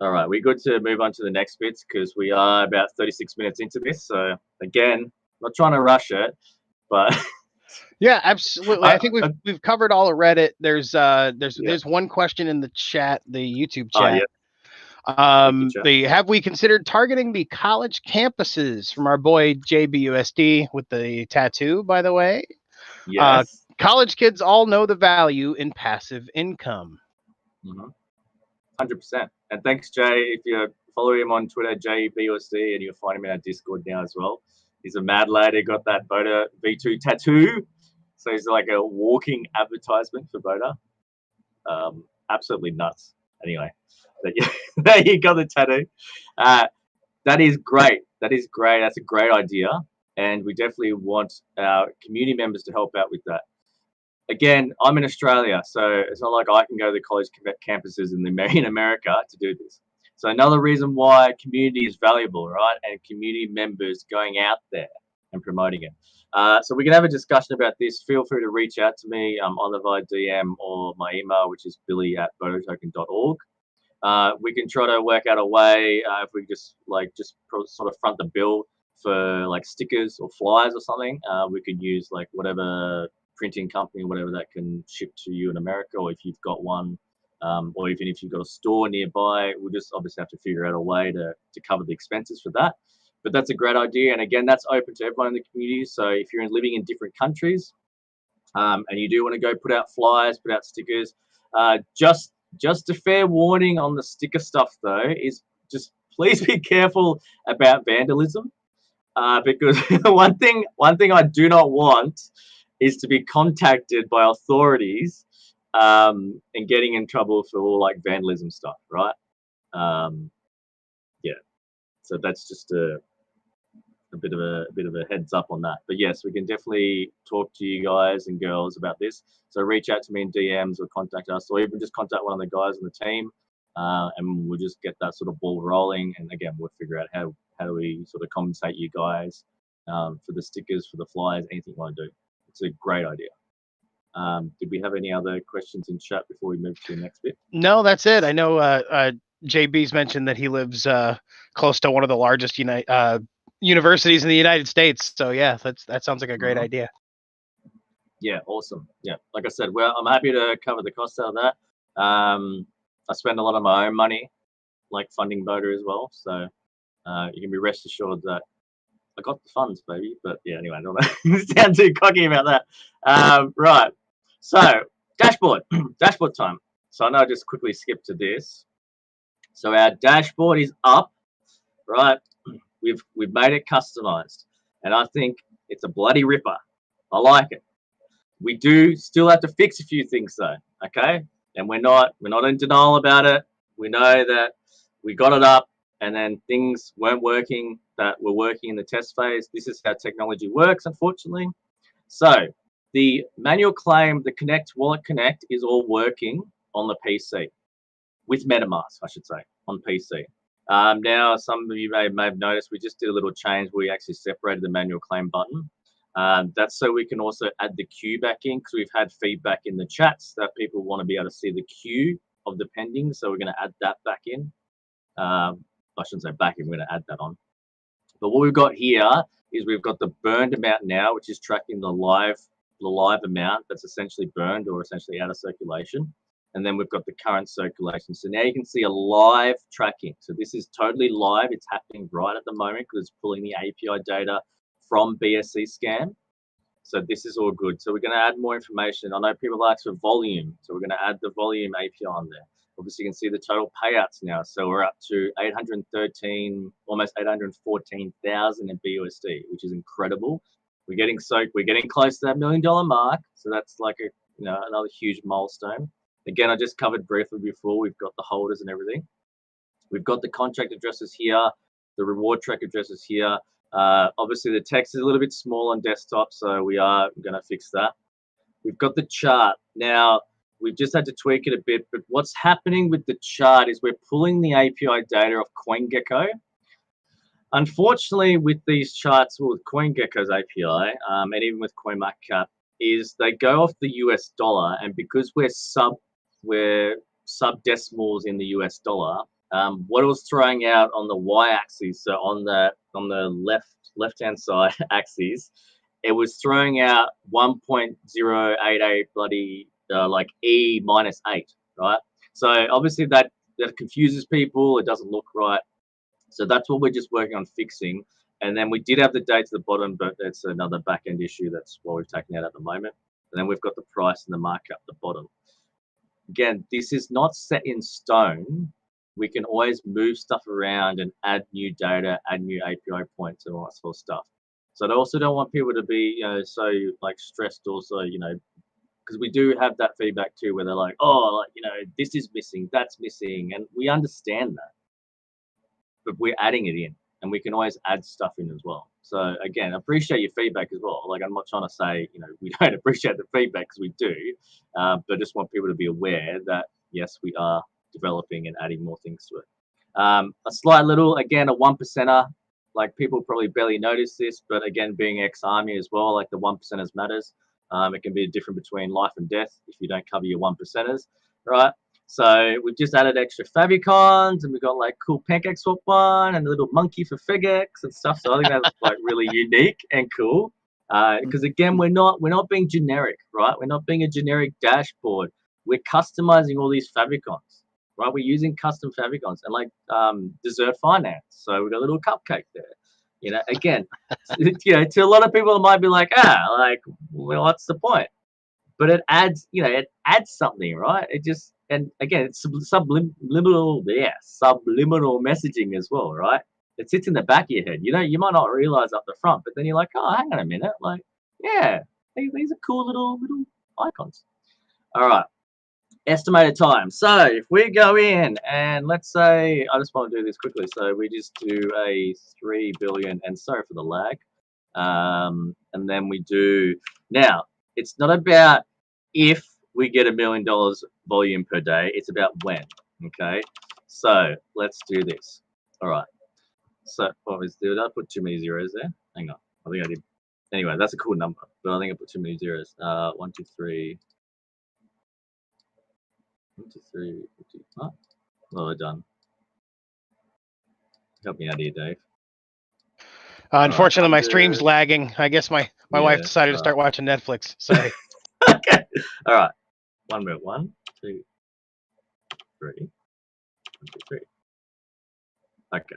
Speaker 3: All right, we're good to move on to the next bits because we are about 36 minutes into this. So again, not trying to rush it, but
Speaker 1: yeah, absolutely. I think we've covered all of Reddit. There's one question in the chat, the YouTube chat. Have we considered targeting the college campuses from our boy JBUSD with the tattoo, by the way?
Speaker 3: Yes.
Speaker 1: College kids all know the value in passive income.
Speaker 3: 100%. And thanks, Jay. If you follow him on Twitter, JBUSD, and you'll find him in our Discord now as well. He's a mad lad. He got that BODAV2 tattoo. So he's like a walking advertisement for Boda. Absolutely nuts. Anyway, there you got the tattoo. That is great. That is great. That's a great idea. And we definitely want our community members to help out with that. Again, I'm in Australia, so it's not like I can go to the college campuses in America to do this. So another reason why community is valuable, right? And community members going out there and promoting it. So we can have a discussion about this. Feel free to reach out to me either via DM or my email, which is billy@bodatoken.org. We can try to work out a way if we just sort of front the bill for like stickers or flyers or something. We could use like whatever printing company or whatever that can ship to you in America, or if you've got one, or even if you've got a store nearby, we'll just obviously have to figure out a way to cover the expenses for that. But that's a great idea, and again, that's open to everyone in the community. So if you're living in different countries, and you do want to go put out flyers, put out stickers, just a fair warning on the sticker stuff though is just please be careful about vandalism, because one thing I do not want is to be contacted by authorities and getting in trouble for all like vandalism stuff, right? Yeah, so that's just a bit of a heads up on that. But yes, we can definitely talk to you guys and girls about this. So reach out to me in DMs or contact us, or even just contact one of the guys on the team, and we'll just get that sort of ball rolling. And again, we'll figure out how do we sort of compensate you guys for the stickers, for the flyers, anything you want to do. It's a great idea. Did we have any other questions in chat before we move to the next bit?
Speaker 1: No, that's it. I know JB's mentioned that he lives close to one of the largest universities in the United States. So yeah, that sounds like a great idea.
Speaker 3: Yeah, awesome. Yeah, like I said, well, I'm happy to cover the cost out of that. I spend a lot of my own money, like funding Boda as well. So you can be rest assured that I got the funds, baby. But yeah, anyway, I don't want to sound too cocky about that. Right. So dashboard, dashboard time. So I know I just quickly skipped to this. So our dashboard is up, right? We've made it customized, and I think it's a bloody ripper. I like it. We do still have to fix a few things though, okay? And we're not in denial about it. We know that we got it up, and then things weren't working that were working in the test phase. This is how technology works, unfortunately. So the manual claim, the Connect Wallet Connect, is all working on the PC with MetaMask, I should say, on PC. Now, some of you may have noticed we just did a little change. We actually separated the manual claim button. That's so we can also add the queue back in, because we've had feedback in the chats that people want to be able to see the queue of the pending. So we're going to add that back in. I shouldn't say back in, we're going to add that on. But what we've got here is we've got the burned amount now, which is tracking the live amount that's essentially burned or essentially out of circulation. And then we've got the current circulation. So now you can see a live tracking. So this is totally live. It's happening right at the moment because it's pulling the API data from BSC scan. So this is all good. So we're going to add more information. I know people ask for volume, so we're going to add the volume API on there. Obviously, you can see the total payouts now. So we're up to 813, almost 814,000 in BUSD, which is incredible. We're getting close to that $1 million mark. So that's like another huge milestone. Again, I just covered briefly before. We've got the holders and everything. We've got the contract addresses here, the reward track addresses here. Obviously, the text is a little bit small on desktop, so we are going to fix that. We've got the chart. Now, we've just had to tweak it a bit, but what's happening with the chart is we're pulling the API data off CoinGecko. Unfortunately, with these charts, with CoinGecko's API, and even with CoinMarketCap, is they go off the US dollar, and because we're sub-decimals in the US dollar, what it was throwing out on the y-axis, so on the left-hand side axis, it was throwing out 1.088 bloody like E minus 8, right? So obviously that confuses people. It doesn't look right. So that's what we're just working on fixing. And then we did have the date to the bottom, but it's another back-end issue. That's what we've taken out at the moment. And then we've got the price and the markup at the bottom. Again, this is not set in stone. We can always move stuff around and add new data, add new API points and all that sort of stuff. So I also don't want people to be, so like stressed also, because we do have that feedback too, where they're like, oh, this is missing, that's missing. And we understand that, but we're adding it in and we can always add stuff in as well. So again, appreciate your feedback as well. Like I'm not trying to say, we don't appreciate the feedback because we do, but I just want people to be aware that yes, we are developing and adding more things to it. A slight little, again, a 1%er, like people probably barely notice this, but again, being ex-army as well, like the 1%ers matters. It can be a difference between life and death if you don't cover your 1%ers, right? So we've just added extra favicons and we've got like cool pancake swap one and a little monkey for FigX and stuff. So I think that's like really unique and cool. Because again, we're not being generic, right? We're not being a generic dashboard. We're customizing all these favicons. Right, we're using custom favicons and like dessert finance. So we've got a little cupcake there. Again, to a lot of people, it might be like, well, what's the point? But it adds, it adds something, right? It just, and again, it's subliminal messaging as well, right? It sits in the back of your head. You might not realize up the front, but then you're like, oh, hang on a minute, like, yeah, these are cool little icons. All right. Estimated time. So if we go in and let's say, I just want to do this quickly. So we just do a 3 billion, and sorry for the lag. And then we do, now it's not about if we get $1 million volume per day, it's about when. Okay. So let's do this. All right. So did I put too many zeros there? Hang on. I think I did. Anyway, that's a cool number, but I think I put too many zeros. 1, 2, 3. 1, 2, 3, 2. Oh, well done. Help me out here, Dave.
Speaker 1: Unfortunately, my stream's lagging. I guess my wife decided to start watching Netflix. Sorry.
Speaker 3: Okay. All right. 1 minute. 1, 2, 3. 1, 2, 3. Okay.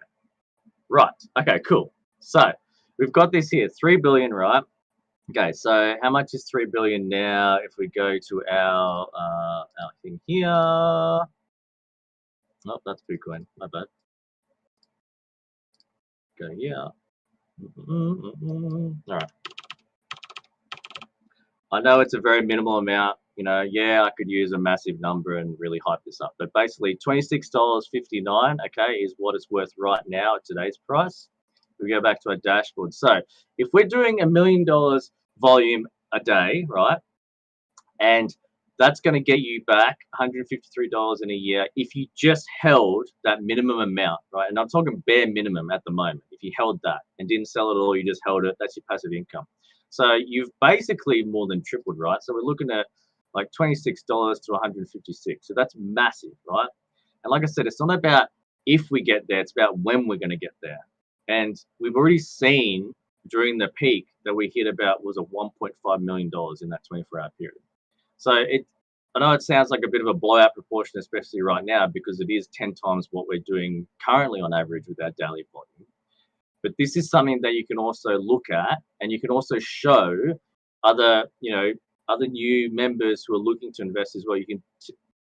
Speaker 3: Right. Okay. Cool. So we've got this here, 3 billion, right? Okay. So how much is 3 billion now? If we go to our thing here. Oh, that's Bitcoin. My bad. Go here. All right. I know it's a very minimal amount. I could use a massive number and really hype this up. But basically, $26.59, okay, is what it's worth right now at today's price. We go back to our dashboard. So if we're doing $1 million volume a day, right, and that's going to get you back $153 in a year if you just held that minimum amount, right? And I'm talking bare minimum at the moment. If you held that and didn't sell it all, you just held it, that's your passive income. So you've basically more than tripled, right? So we're looking at like $26 to $156. So that's massive, right? And like I said, it's not about if we get there, it's about when we're going to get there. And we've already seen during the peak that we hit about was a $1.5 million in that 24-hour period. So I know it sounds like a bit of a blowout proportion, especially right now, because it is 10 times what we're doing currently on average with our daily volume. But this is something that you can also look at, and you can also show other, other new members who are looking to invest as well. You can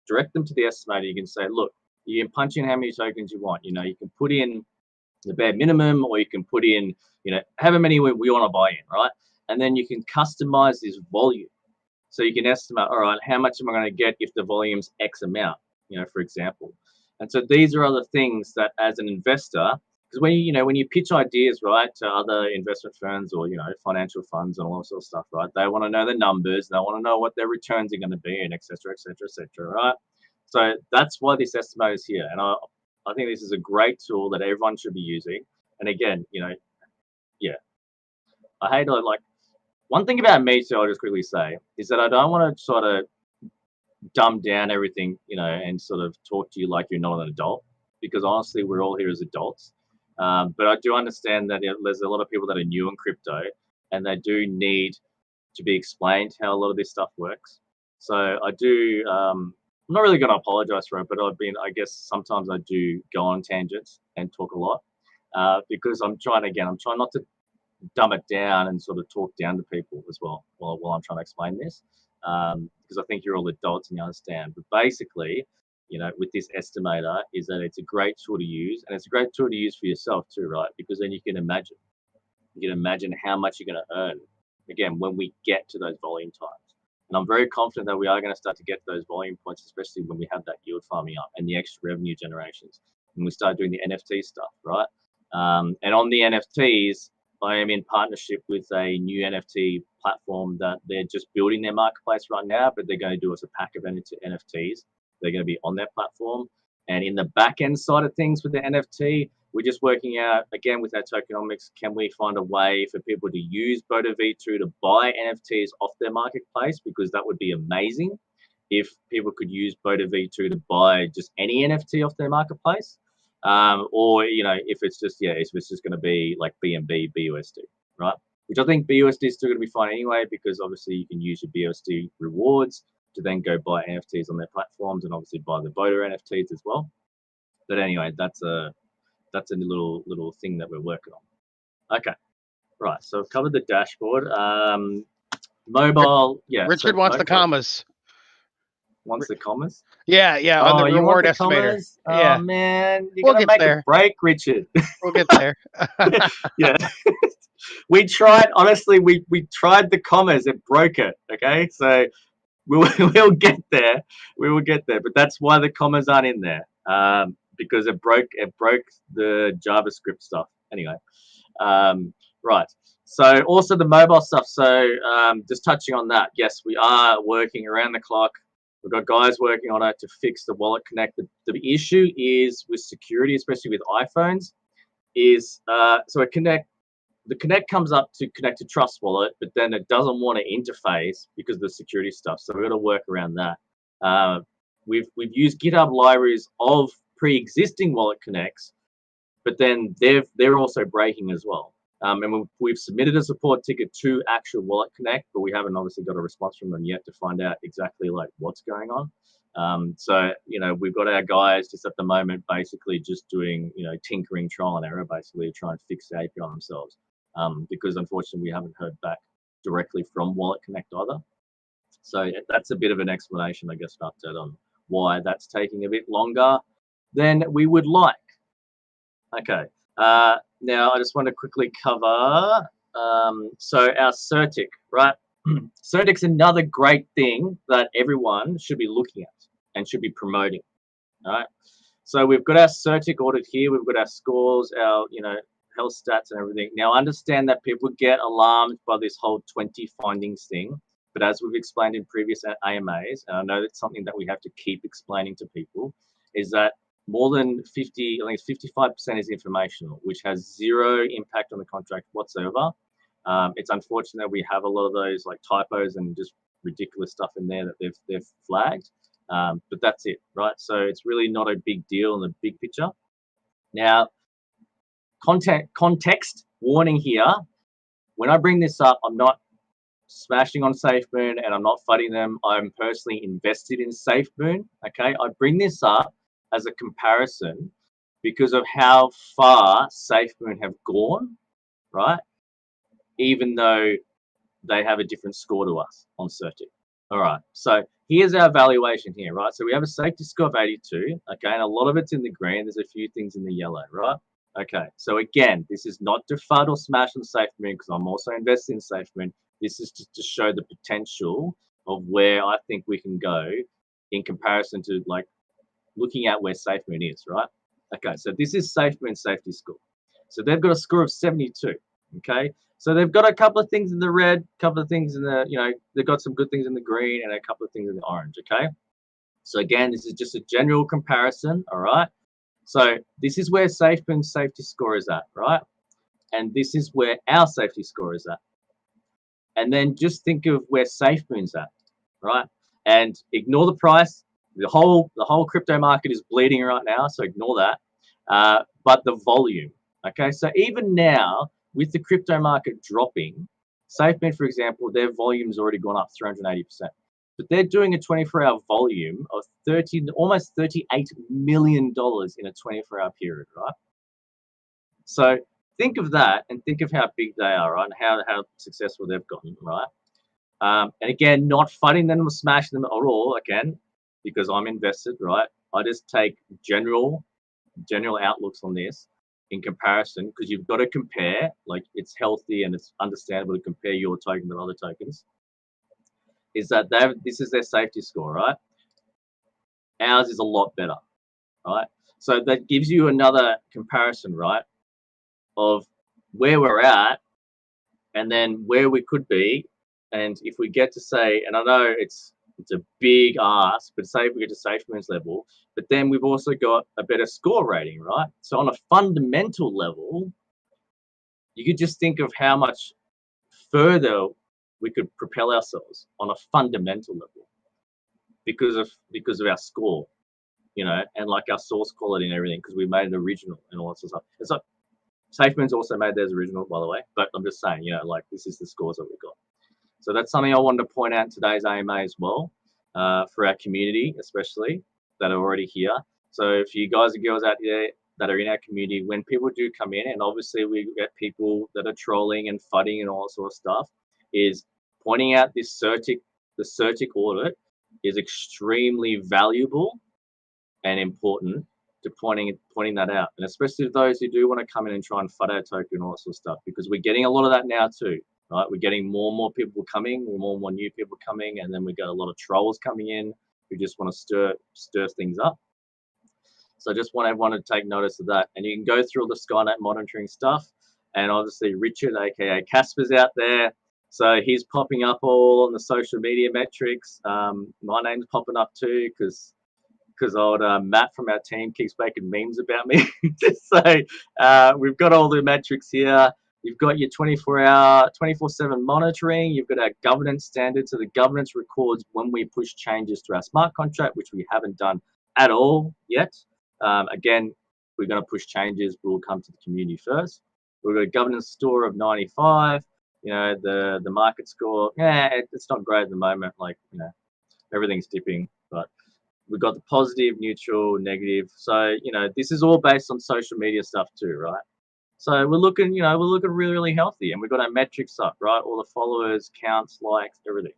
Speaker 3: direct them to the estimator. You can say, look, you can punch in how many tokens you want. You can put in the bare minimum, or you can put in, however many we want to buy in, right? And then you can customize this volume. So you can estimate, all right, how much am I going to get if the volume's X amount, for example. And so these are other things that, as an investor, because when you pitch ideas, right, to other investment firms or financial funds and all that sort of stuff, right, they want to know the numbers, they want to know what their returns are going to be, and et cetera, right? So that's why this estimator is here, and I think this is a great tool that everyone should be using. And again, yeah, I hate like one thing about me too. I'll just quickly say is that I don't want to sort of dumb down everything, and sort of talk to you like you're not an adult, because honestly, we're all here as adults. But I do understand that there's a lot of people that are new in crypto, and they do need to be explained how a lot of this stuff works. So I do. I'm not really going to apologize for it, but I guess sometimes I do go on tangents and talk a lot, because I'm trying not to dumb it down and sort of talk down to people as well while I'm trying to explain this, because I think you're all adults and you understand. But basically, with this estimator, is that it's a great tool to use, and it's a great tool to use for yourself too, right? Because then you can imagine how much you're going to earn, again, when we get to those volume times. And I'm very confident that we are going to start to get to those volume points, especially when we have that yield farming up and the extra revenue generations, when we start doing the NFT stuff, right? And on the NFTs, I am in partnership with a new NFT platform that they're just building their marketplace right now, but they're going to do us a pack of NFTs. They're going to be on their platform. And in the back end side of things with the NFT, we're just working out, again, with our tokenomics, can we find a way for people to use BODAV2 to buy NFTs off their marketplace? Because that would be amazing if people could use BODAV2 to buy just any NFT off their marketplace. Or if it's just going to be like BNB BUSD, right? Which I think BUSD is still going to be fine anyway, because obviously you can use your BUSD rewards to then go buy NFTs on their platforms, and obviously buy the Boda NFTs as well. But anyway, that's a little thing that we're working on. Okay, right. So I've covered the dashboard. Mobile, yeah.
Speaker 1: Richard wants the commas.
Speaker 3: Wants the commas?
Speaker 1: Yeah, on the reward estimator.
Speaker 3: Commas? Oh man, you're gonna
Speaker 1: get
Speaker 3: make a break, Richard.
Speaker 1: We'll get there.
Speaker 3: Yeah. We tried, honestly, we tried the commas, it broke it. Okay, so we'll get there. We will get there, but that's why the commas aren't in there. Because it broke the JavaScript stuff. Anyway, right. So also the mobile stuff. So just touching on that, yes, we are working around the clock. We've got guys working on it to fix the wallet connect. The issue is with security, especially with iPhones, is so the connect comes up to connect to Trust Wallet, but then it doesn't want to interface because of the security stuff. So we've got to work around that. We've used GitHub libraries of pre-existing wallet connects, but then they're also breaking as well. And we've submitted a support ticket to actual Wallet Connect, but we haven't obviously got a response from them yet to find out exactly like what's going on. So we've got our guys just at the moment basically just doing tinkering, trial and error, basically to try and fix the API themselves. Because unfortunately we haven't heard back directly from Wallet Connect either. So that's a bit of an explanation, I guess, an update on why that's taking a bit longer than we would like. Okay. Now I just want to quickly cover, so our CerTic, right? CerTic's another great thing that everyone should be looking at and should be promoting, all right? So we've got our CerTic audit here. We've got our scores, our, health stats and everything. Now, understand that people get alarmed by this whole 20 findings thing, but as we've explained in previous AMAs, and I know that's something that we have to keep explaining to people, is that more than 50, I think it's 55% is informational, which has zero impact on the contract whatsoever. It's unfortunate that we have a lot of those like typos and just ridiculous stuff in there that they've flagged, but that's it, right? So it's really not a big deal in the big picture. Now, context warning here. When I bring this up, I'm not smashing on SafeMoon and I'm not fighting them. I'm personally invested in SafeMoon. Okay, I bring this up as a comparison because of how far SafeMoon have gone, right? Even though they have a different score to us on Certic. All right, so here's our valuation here, right? So we have a safety score of 82, okay, and a lot of it's in the green. There's a few things in the yellow, right? Okay, so again, this is not to FUD or smash on SafeMoon because I'm also invested in SafeMoon. This is just to show the potential of where I think we can go in comparison to like looking at where SafeMoon is, right? Okay, so this is SafeMoon safety score. So they've got a score of 72, okay? So they've got a couple of things in the red, a couple of things in the, they've got some good things in the green and a couple of things in the orange, okay? So again, this is just a general comparison, all right? So this is where SafeMoon's safety score is at, right? And this is where our safety score is at. And then just think of where SafeMoon's at, right? And ignore the price. The whole crypto market is bleeding right now, so ignore that. But the volume, okay? So even now, with the crypto market dropping, SafeMoon, for example, their volume's already gone up 380%. But they're doing a 24-hour volume of almost $38 million in a 24-hour period, right? So think of that and think of how big they are, right? And how successful they've gotten, right? And again, not fighting them or smashing them at all, again, because I'm invested, right? I just take general outlooks on this in comparison because you've got to compare. Like, it's healthy and it's understandable to compare your token with other tokens. Is that this is their safety score, right? Ours is a lot better, right? So that gives you another comparison, right, of where we're at and then where we could be. And if we get to say, and I know it's a big ask, but say if we get to SafeMoon's level, but then we've also got a better score rating, right? So on a fundamental level, you could just think of how much further we could propel ourselves on a fundamental level because of our score, and like our source quality and everything, because we made it original and all that sort of stuff. It's like SafeMoon's also made theirs original, by the way, but I'm just saying, like this is the scores that we got. So that's something I wanted to point out in today's AMA as well, for our community, especially that are already here. So if you guys and girls out there that are in our community, when people do come in, and obviously we get people that are trolling and fudding and all that sort of stuff, is pointing out the Certic audit is extremely valuable and important to pointing that out, and especially to those who do want to come in and try and FUD our token and all that sort of stuff, because we're getting a lot of that now too. Right, we're getting more and more people coming, more and more new people coming, and then we got a lot of trolls coming in who just want to stir things up. So I just want everyone to take notice of that. And you can go through all the Skynet monitoring stuff, and obviously Richard, aka Casper's out there, so he's popping up all on the social media metrics. My name's popping up too because old Matt from our team keeps making memes about me. So we've got all the metrics here. You've got your 24-hour, 24/7 monitoring. You've got our governance standards. So the governance records when we push changes to our smart contract, which we haven't done at all yet. Again, if we're going to push changes, we'll come to the community first. We've got a governance score of 95. The market score, it's not great at the moment. Like, everything's dipping, but we've got the positive, neutral, negative. So, this is all based on social media stuff too, right? So we're looking, really, really healthy, and we've got our metrics up, right? All the followers, counts, likes, everything.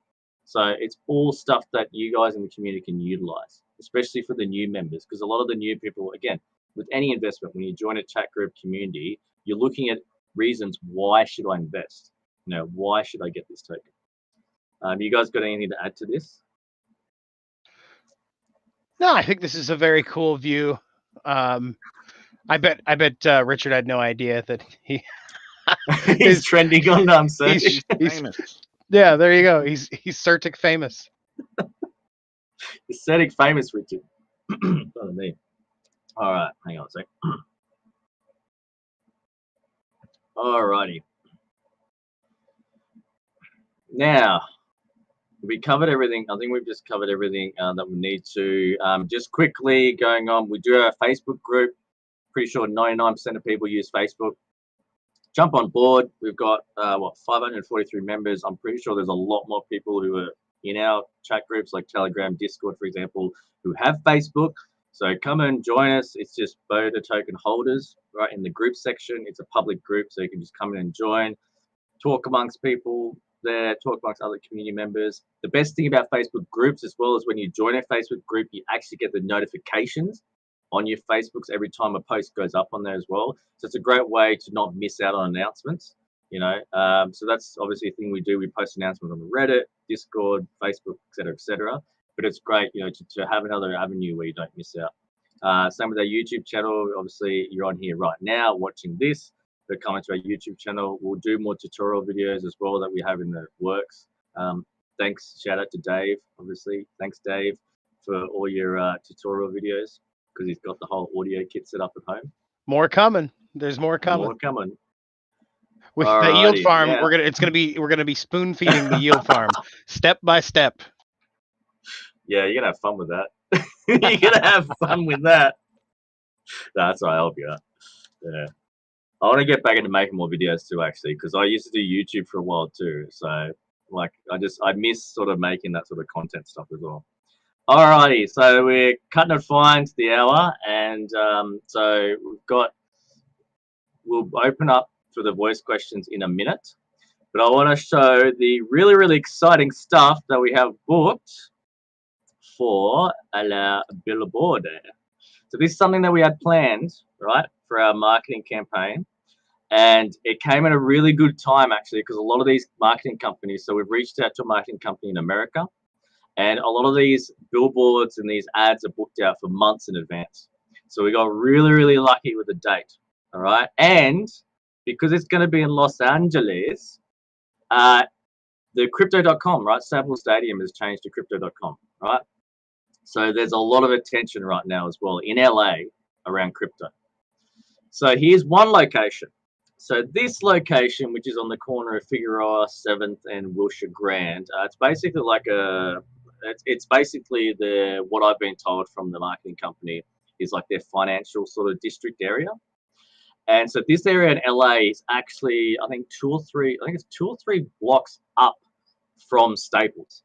Speaker 3: So it's all stuff that you guys in the community can utilize, especially for the new members, because a lot of the new people, again, with any investment, when you join a chat group community, you're looking at reasons why should I invest? Why should I get this token? You guys got anything to add to this?
Speaker 1: No, I think this is a very cool view. I bet Richard had no idea that
Speaker 3: he's trending on Certic.
Speaker 2: He's famous.
Speaker 1: Yeah, there you go. He's Certic famous.
Speaker 3: He's Certic famous, Richard. Pardon me. All right, hang on a sec. All righty. Now, we covered everything. I think we've just covered everything that we need to. Just quickly going on, we do have a Facebook group. Pretty sure 99% of people use Facebook. Jump on board. We've got 543 members. I'm pretty sure there's a lot more people who are in our chat groups like Telegram, Discord, for example, who have Facebook. So come and join us. It's just Boda token holders, right, in the group section. It's a public group, so you can just come in and join, talk amongst people there, talk amongst other community members. The best thing about Facebook groups as well is when you join a Facebook group, you actually get the notifications on your Facebooks every time a post goes up on there as well. So it's a great way to not miss out on announcements, you know. So that's obviously a thing we do. We post announcements on the Reddit, Discord, Facebook, etc. But it's great, you know, to have another avenue where you don't miss out. Same with our YouTube channel. Obviously, you're on here right now watching this. But coming to our YouTube channel, we'll do more tutorial videos as well that we have in the works. Thanks, shout out to Dave, obviously. Thanks, Dave, for all your tutorial videos, because he's got the whole audio kit set up at home.
Speaker 1: More coming. There's more coming.
Speaker 3: More coming.
Speaker 1: With the yield
Speaker 3: Alrighty,
Speaker 1: farm,
Speaker 3: now-
Speaker 1: we're gonna be spoon feeding the yield farm step by step.
Speaker 3: Yeah, you're gonna have fun with that. You're gonna have fun with that. That's right, I'll help you out. Yeah. I want to get back into making more videos too, actually, because I used to do YouTube for a while too. So, like, I miss sort of making that sort of content stuff as well. Alrighty, so we're cutting it fine to the hour, and so we'll open up for the voice questions in a minute. But I want to show the really, really exciting stuff that we have booked for our billboard. So this is something that we had planned, right, for our marketing campaign. And it came at a really good time, actually, because a lot of these marketing companies, so we've reached out to a marketing company in America, and a lot of these billboards and these ads are booked out for months in advance. So we got really, really lucky with the date, all right? And because it's going to be in Los Angeles, the crypto.com, right? Staples Stadium has changed to crypto.com, right? So there's a lot of attention right now as well in LA around crypto. So here's one location. So this location, which is on the corner of Figueroa 7th and Wilshire Grand, it's basically like it's basically what I've been told from the marketing company is like their financial sort of district area. And so this area in LA is actually, I think it's 2 or 3 blocks up from Staples,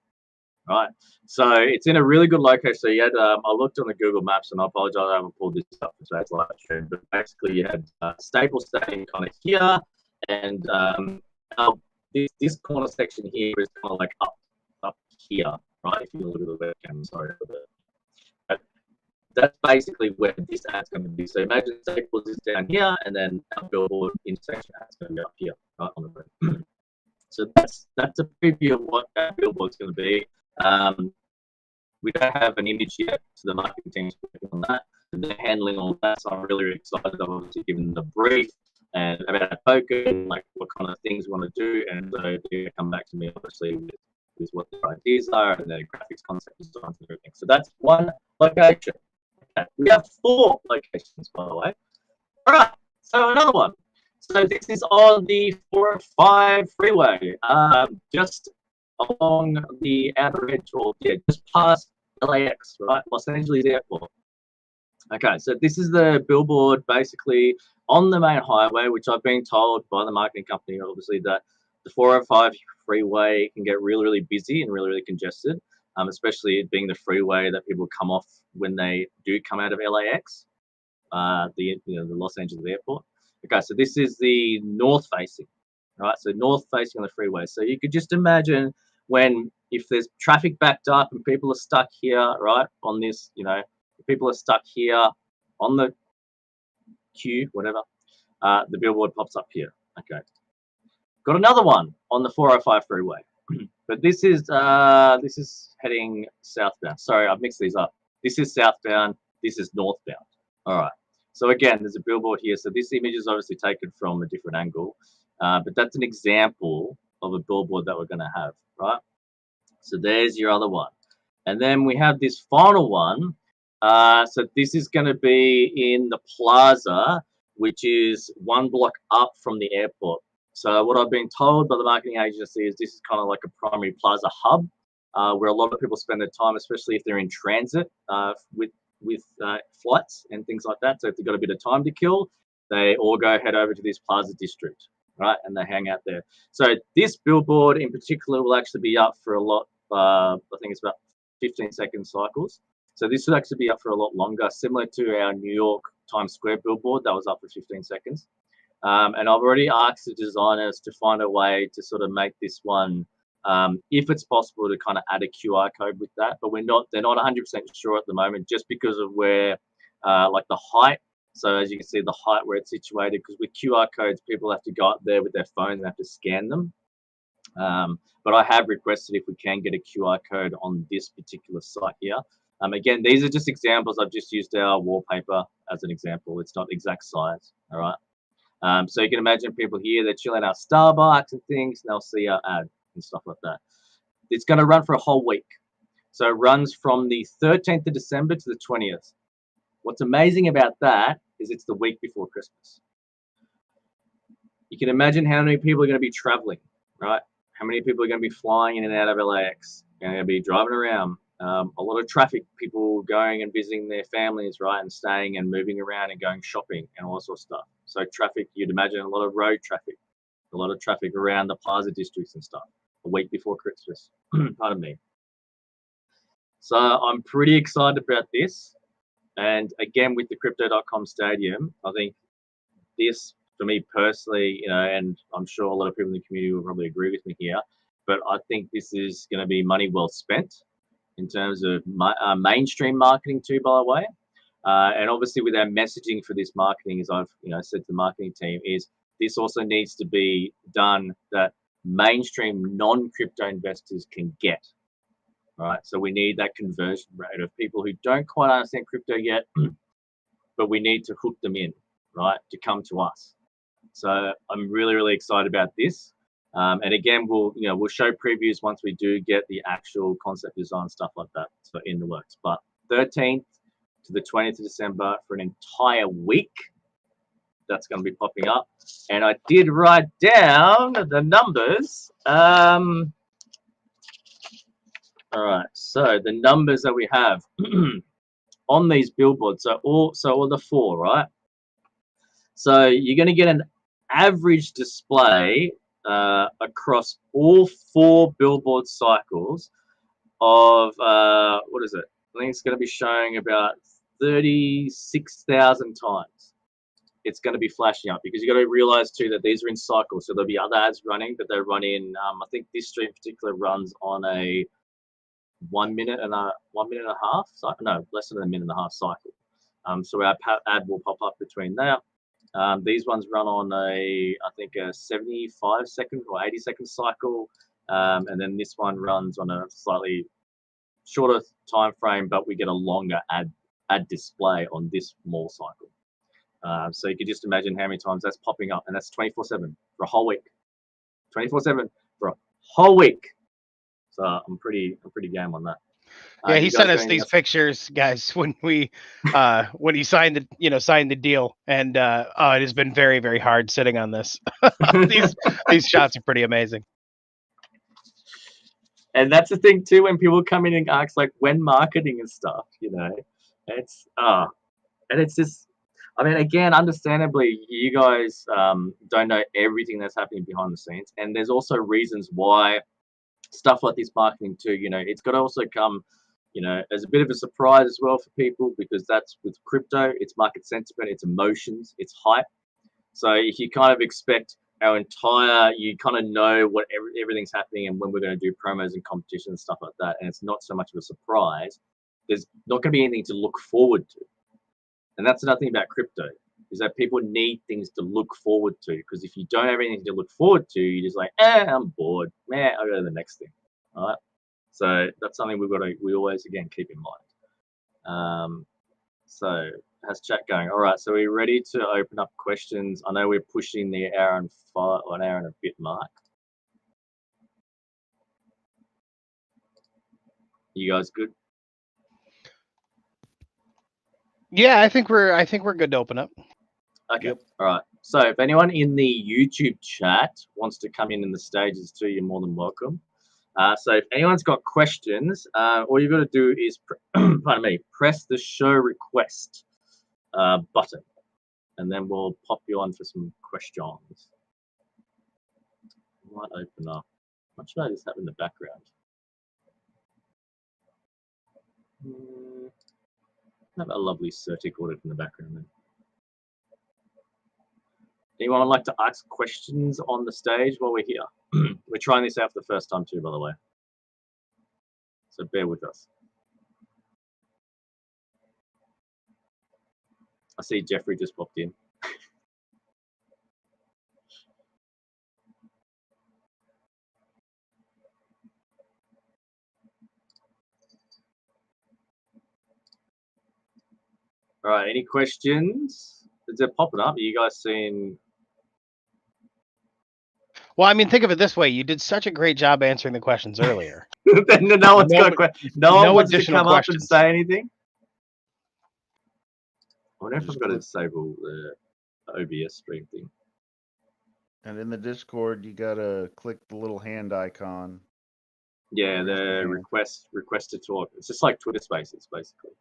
Speaker 3: right? So it's in a really good location. So you had, I looked on the Google Maps, and I apologize, I haven't pulled this up for today's live stream, but basically you had Staples staying kind of here, and this corner section here is kind of like up here, right? If you look at the webcam, sorry for that. But that's basically where this ad's going to be. So imagine Staples is down here, and then our billboard intersection ad's going to be up here, right on the road. So that's a preview of what that billboard's going to be. We don't have an image yet, so the marketing team's working on that. And they're handling all that, so I'm really, really excited. I've obviously given them the brief and about our token, like what kind of things we want to do, and so they're going to come back to me, obviously, with what their ideas are and their graphics, concept designs, and everything. So that's one location. Okay. We have 4 locations, by the way. All right, so another one. So this is on the 405 freeway, just along the outer edge, or just past LAX, right? Los Angeles Airport. Okay, so this is the billboard basically on the main highway, which I've been told by the marketing company, obviously, that the 405 freeway can get really, really busy and really, really congested, especially it being the freeway that people come off when they do come out of LAX, the Los Angeles Airport. Okay, so this is the north facing, right? So north facing on the freeway. So you could just imagine if there's traffic backed up and people are stuck here, right, on this, if people are stuck here on the queue, whatever, the billboard pops up here. Okay. Got another one on the 405 freeway, but this is heading southbound. Sorry, I've mixed these up. This is southbound. This is northbound. All right. So again, there's a billboard here. So this image is obviously taken from a different angle, but that's an example of a billboard that we're going to have, right? So there's your other one. And then we have this final one. So this is going to be in the plaza, which is 1 block up from the airport. So what I've been told by the marketing agency is this is kind of like a primary plaza hub, where a lot of people spend their time, especially if they're in transit with flights and things like that. So if they've got a bit of time to kill, they all head over to this plaza district, right? And they hang out there. So this billboard in particular will actually be up for a lot. I think it's about 15-second cycles. So this would actually be up for a lot longer, similar to our New York Times Square billboard that was up for 15 seconds. And I've already asked the designers to find a way to sort of make this one, if it's possible, to kind of add a QR code with that. But they're not 100% sure at the moment, just because of where, like the height. So as you can see, the height where it's situated, because with QR codes, people have to go up there with their phone and have to scan them. But I have requested if we can get a QR code on this particular site here. Again, these are just examples. I've just used our wallpaper as an example. It's not exact size, all right? So you can imagine people here, they're chilling out Starbucks and things, and they'll see our ad and stuff like that. It's going to run for a whole week. So it runs from the 13th of December to the 20th. What's amazing about that is it's the week before Christmas. You can imagine how many people are going to be traveling, right? How many people are going to be flying in and out of LAX? Going to be driving around. A lot of traffic, people going and visiting their families, right, and staying and moving around and going shopping and all sorts of stuff. So traffic, you'd imagine a lot of road traffic, a lot of traffic around the plaza districts and stuff a week before Christmas. Pardon me. So I'm pretty excited about this. And again, with the Crypto.com Stadium, I think this, for me personally, and I'm sure a lot of people in the community will probably agree with me here, but I think this is going to be money well spent in terms of mainstream marketing too, by the way. And obviously with our messaging for this marketing, as I've said to the marketing team, is this also needs to be done that mainstream non-crypto investors can get. All right, so we need that conversion rate of people who don't quite understand crypto yet, but we need to hook them in, right, to come to us. So I'm really, really excited about this. And again, we'll show previews once we do get the actual concept design, stuff like that, so in the works. But 13th to the 20th of December for an entire week, that's going to be popping up. And I did write down the numbers. All right, so the numbers that we have on these billboards, so all the four, right? So you're going to get an average display across all 4 billboard cycles of what is it? I think it's going to be showing about 36,000 times. It's going to be flashing up, because you got to realize too that these are in cycles, so there'll be other ads running, but they run in. I think this stream in particular runs on a 1 minute and a half cycle. No, less than a minute and a half cycle. So our ad will pop up between that. These ones run on I think a 75 second or 80 second cycle, and then this one runs on a slightly shorter time frame, but we get a longer ad display on this more cycle. So you can just imagine how many times that's popping up, and that's 24/7 for a whole week. 24/7 for a whole week. So I'm pretty game on that.
Speaker 1: Yeah, he sent us these pictures, guys, when he signed the deal, and it has been very, very hard sitting on this. these shots are pretty amazing.
Speaker 3: And that's the thing too, when people come in and ask like when marketing and stuff, it's and it's just, I mean, again, understandably, you guys don't know everything that's happening behind the scenes, and there's also reasons why stuff like this marketing too, it's got to also come, as a bit of a surprise as well for people, because that's with crypto, it's market sentiment, it's emotions, it's hype. So if you kind of expect you kind of know what everything's happening and when we're going to do promos and competition and stuff like that, and it's not so much of a surprise, there's not going to be anything to look forward to. And that's another thing about crypto, is that people need things to look forward to, because if you don't have anything to look forward to, you're just like, I'm bored, man, I'll go to the next thing. All right, so that's something we always again keep in mind. So how's chat going? All right, so we're ready to open up questions. I know we're pushing the hour and a bit mark. You guys good?
Speaker 1: Yeah, I think we're good to open up.
Speaker 3: Okay. Yep. All right. So if anyone in the YouTube chat wants to come in the stages too, you're more than welcome. So if anyone's got questions, all you've got to do is, press the show request button, and then we'll pop you on for some questions. Might open up. What should I just have in the background? Have a lovely Certic audit in the background then. Anyone like to ask questions on the stage while we're here? We're trying this out for the first time too, by the way. So bear with us. I see Jeffrey just popped in. All right, any questions? Is it popping up? Are you guys seeing?
Speaker 1: Well, I mean, think of it this way: you did such a great job answering the questions earlier.
Speaker 3: No one's got a question. No one wants to
Speaker 1: additional
Speaker 3: come up and
Speaker 1: questions.
Speaker 3: say anything. I wonder if I've got to disable the OBS stream thing.
Speaker 2: And in the Discord, you gotta click the little hand icon.
Speaker 3: Yeah, the request to talk. It's just like Twitter Spaces, basically.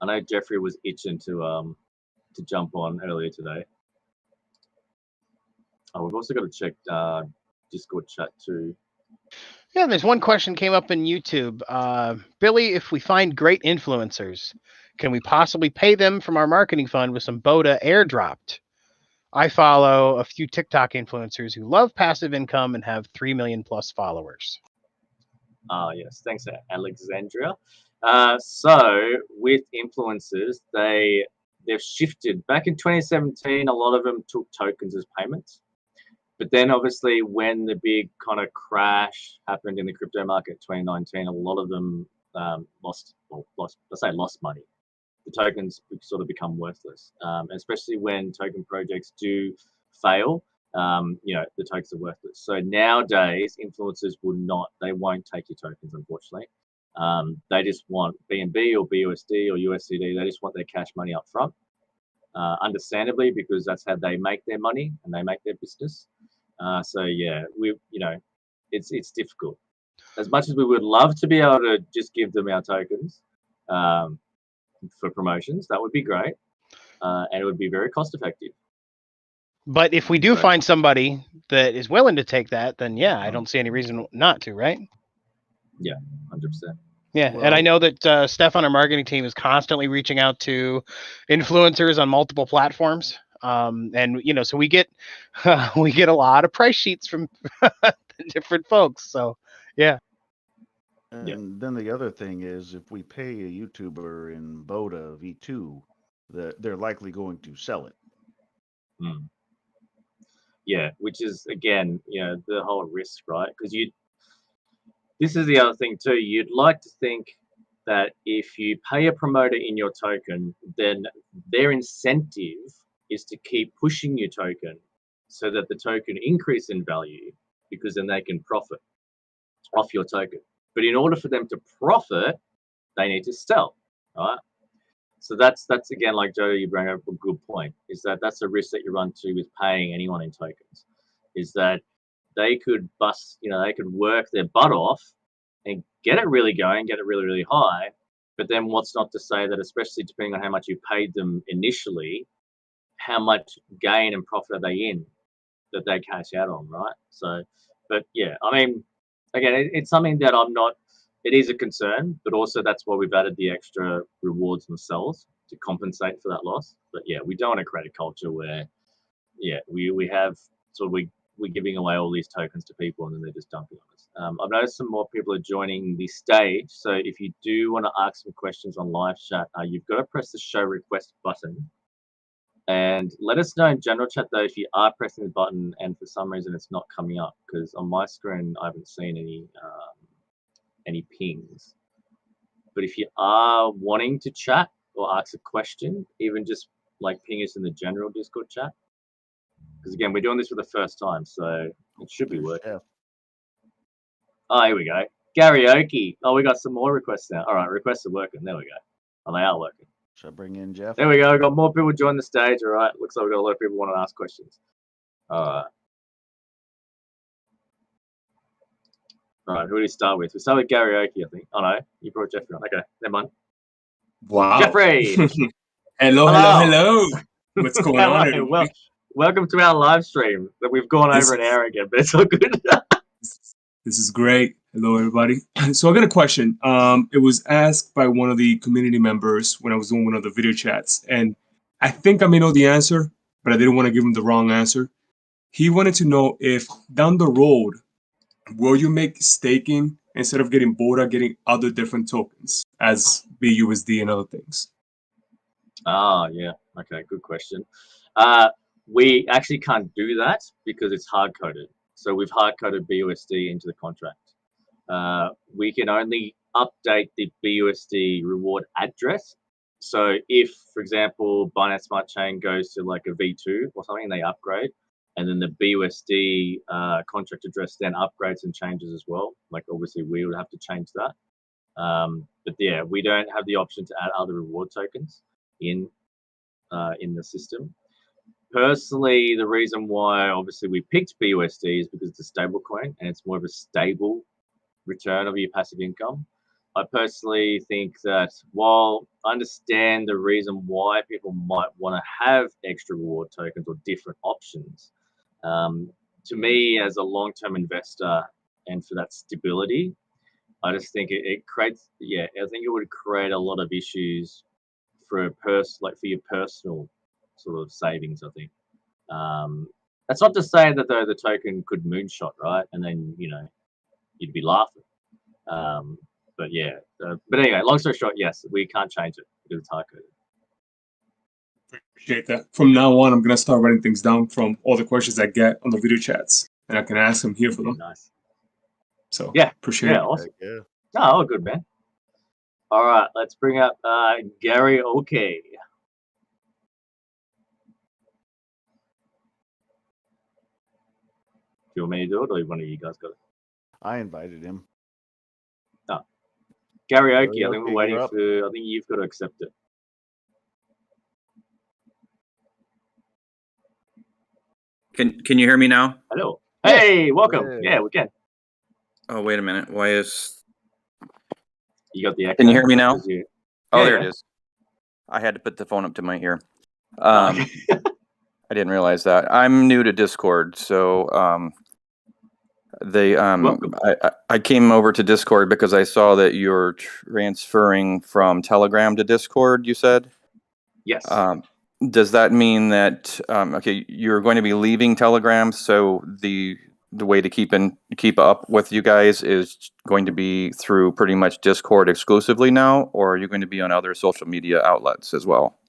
Speaker 3: I know Jeffrey was itching to jump on earlier today. Oh, we've also got to check Discord chat too.
Speaker 1: Yeah, there's one question came up in YouTube. Billy, if we find great influencers, can we possibly pay them from our marketing fund with some Boda airdropped? I follow a few TikTok influencers who love passive income and have 3 million plus followers.
Speaker 3: Yes, thanks, Alexandria. So with influencers, they've shifted. Back in 2017, a lot of them took tokens as payments. But then obviously when the big kind of crash happened in the crypto market in 2019, a lot of them lost money. The tokens sort of become worthless, especially when token projects do fail. The tokens are worthless. So nowadays, influencers won't take your tokens, unfortunately. They just want BNB or BUSD or USDD. They just want their cash money up front, understandably, because that's how they make their money and they make their business. So yeah, it's difficult. As much as we would love to be able to just give them our tokens for promotions, that would be great, and it would be very cost effective.
Speaker 1: But if we do find somebody that is willing to take that, then yeah, I don't see any reason not to, right?
Speaker 3: Yeah, 100%.
Speaker 1: Yeah, and I know that Steph on our marketing team is constantly reaching out to influencers on multiple platforms. And so we get a lot of price sheets from different folks. So yeah.
Speaker 2: And then the other thing is, if we pay a YouTuber in BODAV2, they're likely going to sell it.
Speaker 3: Yeah, which is again, the whole risk, right? Because this is the other thing too. You'd like to think that if you pay a promoter in your token, then their incentive is to keep pushing your token so that the token increase in value, because then they can profit off your token. But in order for them to profit, they need to sell, right? So that's again, like Joe, you bring up a good point, is that's a risk that you run to with paying anyone in tokens, is that they could they could work their butt off and get it really going, get it really, really high. But then what's not to say that, especially depending on how much you paid them initially, how much gain and profit are they in that they cash out on, right? So, but yeah, I mean, again, it's something that it is a concern, but also that's why we've added the extra rewards themselves to compensate for that loss. But yeah, we don't want to create a culture where, we have we're giving away all these tokens to people and then they're just dumping on us. I've noticed some more people are joining the stage. So if you do want to ask some questions on live chat, you've got to press the show request button. And let us know in general chat, though, if you are pressing the button and for some reason it's not coming up, because on my screen I haven't seen any pings. But if you are wanting to chat or ask a question, even just like ping us in the general Discord chat. Because again, we're doing this for the first time, so it should be working. Oh, here we go. Karaoke. Oh, we got some more requests now. All right, requests are working. There we go. Oh, they are working.
Speaker 2: Should I bring in Jeff?
Speaker 3: There we go. We've got more people join the stage. All right. Looks like we've got a lot of people want to ask questions. All right. All right. Who do we start with? We start with karaoke, I think. Oh, no. You brought Jeffrey on. Okay. Never mind.
Speaker 4: Wow.
Speaker 3: Jeffrey.
Speaker 4: Hello. What's going on, everybody?
Speaker 3: Well, welcome to our live stream that we've gone over an hour again, but it's all good.
Speaker 4: This is great. Hello, everybody. So I got a question. It was asked by one of the community members when I was doing one of the video chats, and I think I may know the answer, but I didn't want to give him the wrong answer. He wanted to know if down the road, will you make staking instead of getting BODA, getting other different tokens as BUSD and other things?
Speaker 3: Ah, yeah. Okay, good question. We actually can't do that because it's hard coded. So we've hard coded BUSD into the contract. We can only update the BUSD reward address. So if, for example, Binance Smart Chain goes to like a V2 or something, and they upgrade, and then the BUSD contract address then upgrades and changes as well. Like obviously we would have to change that. But yeah, we don't have the option to add other reward tokens in the system. Personally, the reason why obviously we picked BUSD is because it's a stable coin and it's more of a stable return of your passive income. I personally think that while I understand the reason why people might want to have extra reward tokens or different options, to me as a long-term investor and for that stability, I just think it creates, yeah, I think it would create a lot of issues for for your personal sort of savings, I think. That's not to say that the token could moonshot, right? And then, you know, you'd be laughing. But yeah, but anyway, long story short, yes, we can't change it because it's hard coded.
Speaker 4: Appreciate that. From now on, I'm going to start writing things down from all the questions I get on the video chats, and I can ask them here for them.
Speaker 3: Nice.
Speaker 4: So
Speaker 3: yeah,
Speaker 4: appreciate it.
Speaker 3: Awesome.
Speaker 2: Yeah.
Speaker 3: Oh, good, man. All right, let's bring up Gary. Okay. Do you want me to do it, or one of you guys got it?
Speaker 2: I invited him.
Speaker 3: Oh. Gary Oki, I think we're
Speaker 2: Karaoke,
Speaker 3: waiting
Speaker 2: you're up.
Speaker 3: for. I think you've got to accept it.
Speaker 5: Can you hear me now?
Speaker 3: Hello.
Speaker 1: Yes.
Speaker 3: Hey, welcome.
Speaker 2: Yeah.
Speaker 3: Yeah, we can.
Speaker 5: Oh, wait a minute. Why is...
Speaker 3: You got the echo.
Speaker 5: Can you hear me now?
Speaker 3: You...
Speaker 5: Oh,
Speaker 3: Yeah,
Speaker 5: there
Speaker 3: yeah.
Speaker 5: it is. I had to put the phone up to my ear.
Speaker 3: Okay.
Speaker 5: I didn't realize that. I'm new to Discord, so
Speaker 3: Welcome.
Speaker 5: I came over to Discord because I saw that you're transferring from Telegram to Discord, you said?
Speaker 3: Yes.
Speaker 5: Does that mean that okay, you're going to be leaving Telegram, so the way to keep up with you guys is going to be through pretty much Discord exclusively now, or are you going to be on other social media outlets as well?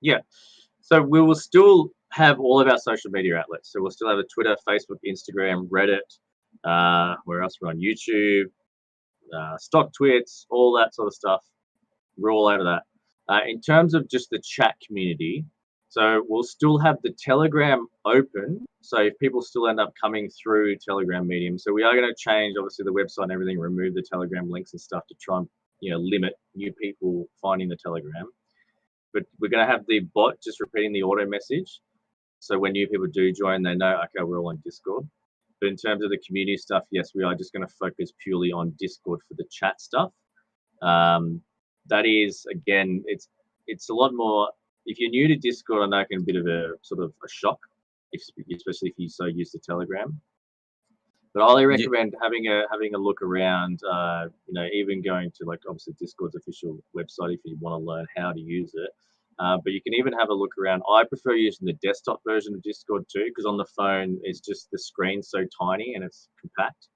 Speaker 3: Yeah. So we will still have all of our social media outlets. So we'll still have a Twitter, Facebook, Instagram, Reddit, where else we're on YouTube, stock tweets, all that sort of stuff. We're all over that. In terms of just the chat community, so we'll still have the Telegram open. So if people still end up coming through Telegram medium, so we are going to change obviously the website and everything, remove the Telegram links and stuff to try and, you know, limit new people finding the Telegram. But we're going to have the bot just repeating the auto message. So when new people do join, they know, okay, we're all on Discord. But in terms of the community stuff, yes, we are just going to focus purely on Discord for the chat stuff. That is, again, it's a lot more. If you're new to Discord, I know it can be a bit of a sort of a shock, especially if you're so used to Telegram. But I highly recommend having a look around. You know, even going to like obviously Discord's official website if you want to learn how to use it. But you can even have a look around. I prefer using the desktop version of Discord too, because on the phone it's just the screen's so tiny and it's compact.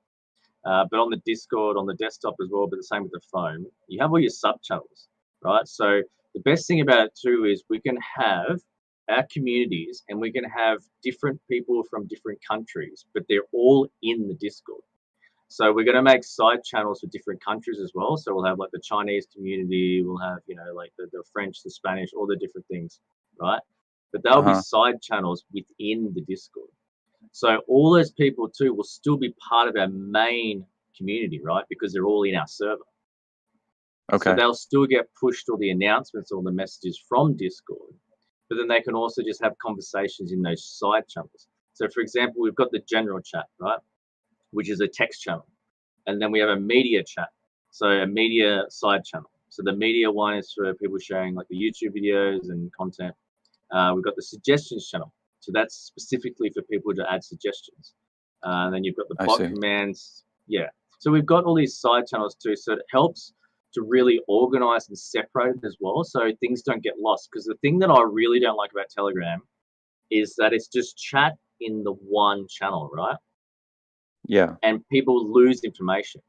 Speaker 3: But on the Discord, on the desktop as well, but the same with the phone, you have all your sub channels, right? So the best thing about it too is we can have our communities and we can have different people from different countries, but they're all in the Discord. So we're going to make side channels for different countries as well. So we'll have like the Chinese community, we'll have, you know, like the French, the Spanish, all the different things, right? But they'll be side channels within the Discord. So all those people too will still be part of our main community, right? Because they're all in our server.
Speaker 5: Okay.
Speaker 3: So they'll still get pushed all the announcements, all the messages from Discord, but then they can also just have conversations in those side channels. So for example, we've got the general chat, right? Which is a text channel. And then we have a media chat. So a media side channel. So the media one is for people sharing like the YouTube videos and content. We've got the suggestions channel. So that's specifically for people to add suggestions. And then you've got the bot commands Yeah. So we've got all these side channels too. So it helps to really organize and separate it as well, so things don't get lost. Because the thing that I really don't like about Telegram is that it's just chat in the one channel, right?
Speaker 5: Yeah.
Speaker 3: And people lose information.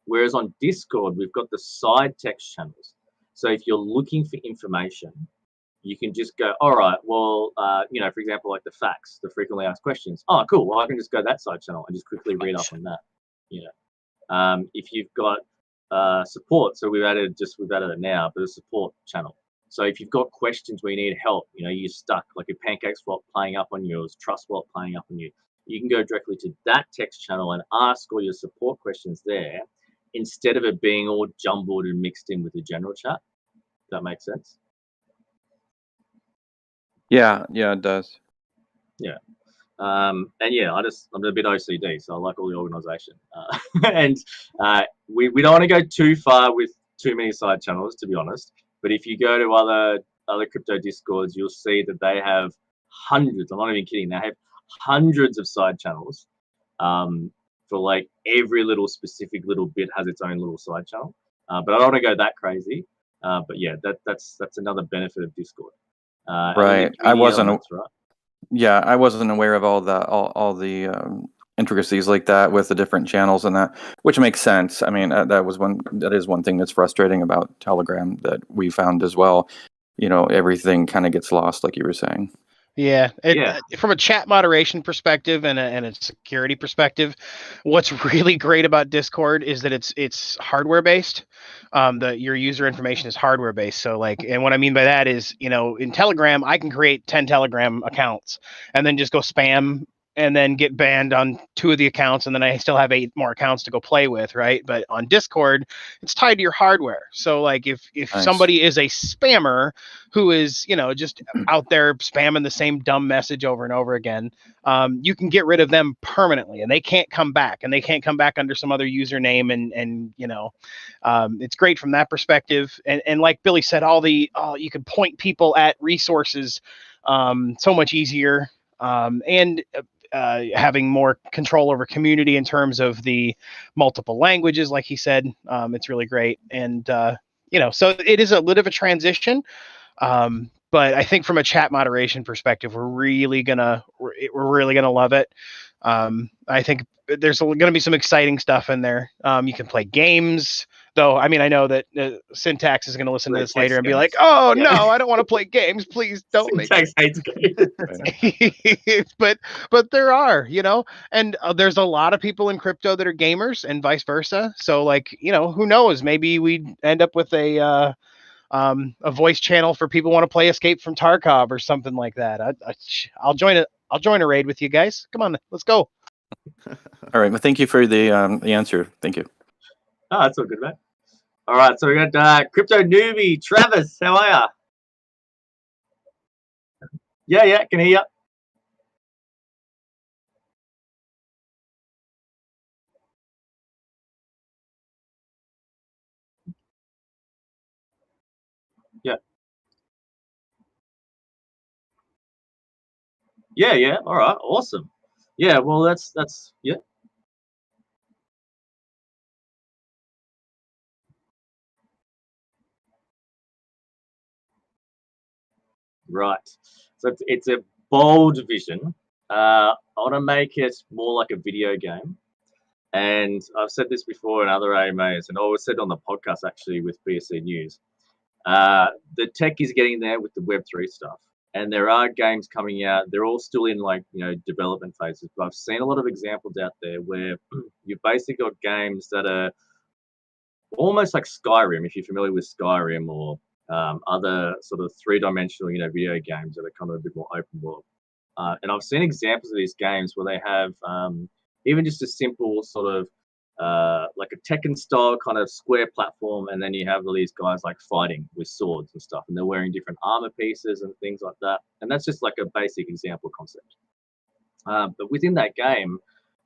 Speaker 3: Whereas on Discord, we've got the side text channels. So if you're looking for information, you can just go, all right, well, you know, for example, like the facts, the frequently asked questions. Oh, cool. Well, I can just go that side channel and just quickly read up on that. You know, if you've got support, so we've added it now, but a support channel. So if you've got questions where you need help, you know, you're stuck, like a pancake swap playing up on you, or trust swap playing up on you, you can go directly to that text channel and ask all your support questions there, instead of it being all jumbled and mixed in with the general chat. Does that make sense?
Speaker 5: Yeah, it does.
Speaker 3: Yeah. And yeah, I'm a bit OCD, so I like all the organization. And we don't want to go too far with too many side channels, to be honest. But if you go to other crypto discords, you'll see that they have hundreds. I'm not even kidding. They have hundreds of side channels. For like every little specific little bit has its own little side channel. But I don't want to go that crazy. But yeah, that's another benefit of Discord.
Speaker 5: Right. I wasn't.
Speaker 3: Elements, right?
Speaker 5: Yeah, I wasn't aware of all the intricacies like that with the different channels and that, which makes sense. I mean, that is one thing that's frustrating about Telegram that we found as well. You know, everything kind of gets lost, like you were saying.
Speaker 1: Yeah,
Speaker 3: Yeah.
Speaker 1: From a chat moderation perspective and a security perspective, what's really great about Discord is that it's hardware based. Your user information is hardware based. So like, and what I mean by that is, you know, in Telegram, I can create 10 Telegram accounts and then just go spam and then get banned on 2 of the accounts, and then I still have 8 more accounts to go play with, right? But on Discord, it's tied to your hardware. So like, if
Speaker 5: Nice.
Speaker 1: somebody is a spammer who is, you know, just out there spamming the same dumb message over and over again, you can get rid of them permanently, and they can't come back, and they can't come back under some other username. And you know, it's great from that perspective. And like Billy said, you can point people at resources so much easier, and having more control over community in terms of the multiple languages, like he said, it's really great. And you know, so it is a little of a transition. But I think from a chat moderation perspective, we're really gonna love it. I think there's going to be some exciting stuff in there. You can play games, though. I mean, I know that Syntax is going to listen to this later and be
Speaker 3: games.
Speaker 1: like, "Oh
Speaker 3: Yeah.
Speaker 1: no, I don't want to play games. Please don't make
Speaker 3: Syntax hates games.
Speaker 1: but there are, you know, and there's a lot of people in crypto that are gamers and vice versa. So like, you know, who knows? Maybe we end up with a voice channel for people who want to play Escape from Tarkov or something like that. I'll join it. I'll join a raid with you guys. Come on, let's go.
Speaker 5: All right. Well, thank you for the answer. Thank you.
Speaker 3: Oh, that's all good, man. All right, so we got crypto newbie Travis. How are ya? Yeah, can hear you. Yeah. All right, awesome. Yeah, well, that's yeah. Right. So it's a bold vision. I want to make it more like a video game. And I've said this before in other AMAs, and I always said on the podcast actually with BSC News. The tech is getting there with the Web3 stuff, and there are games coming out. They're all still in like, you know, development phases, but I've seen a lot of examples out there where you've basically got games that are almost like Skyrim, if you're familiar with Skyrim, or other sort of 3-dimensional, you know, video games that are kind of a bit more open world. And I've seen examples of these games where they have even just a simple sort of like a Tekken style kind of square platform, and then you have all these guys like fighting with swords and stuff, and they're wearing different armor pieces and things like that. And that's just like a basic example concept. But within that game,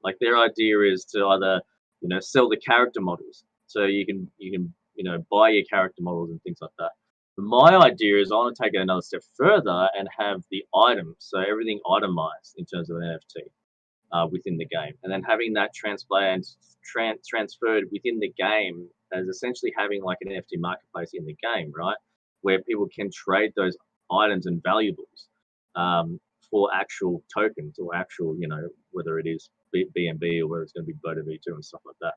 Speaker 3: like their idea is to either, you know, sell the character models, so you can you know, buy your character models and things like that. But my idea is I want to take it another step further and have the items, so everything itemized in terms of an NFT. within the game, and then having that transferred within the game as essentially having like an NFT marketplace in the game, right, where people can trade those items and valuables for actual tokens or actual, whether it is BNB or whether it's going to be BODAV2 and stuff like that.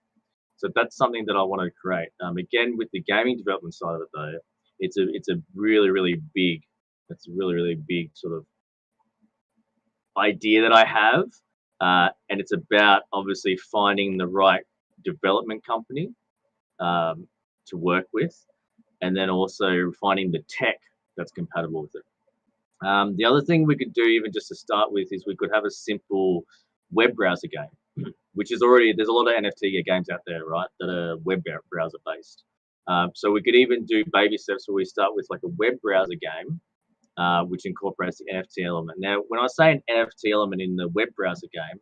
Speaker 3: So that's something that I want to create. Again, with the gaming development side of it, though, it's a really big sort of idea that I have, and it's about obviously finding the right development company to work with, and then also finding the tech that's compatible with it. The other thing we could do, even just to start with, is we could have a simple web browser game, which is already, there's a lot of NFT games out there, right, that are web browser based. So we could even do baby steps where we start with like a web browser game, which incorporates the NFT element. Now, when I say an NFT element in the web browser game,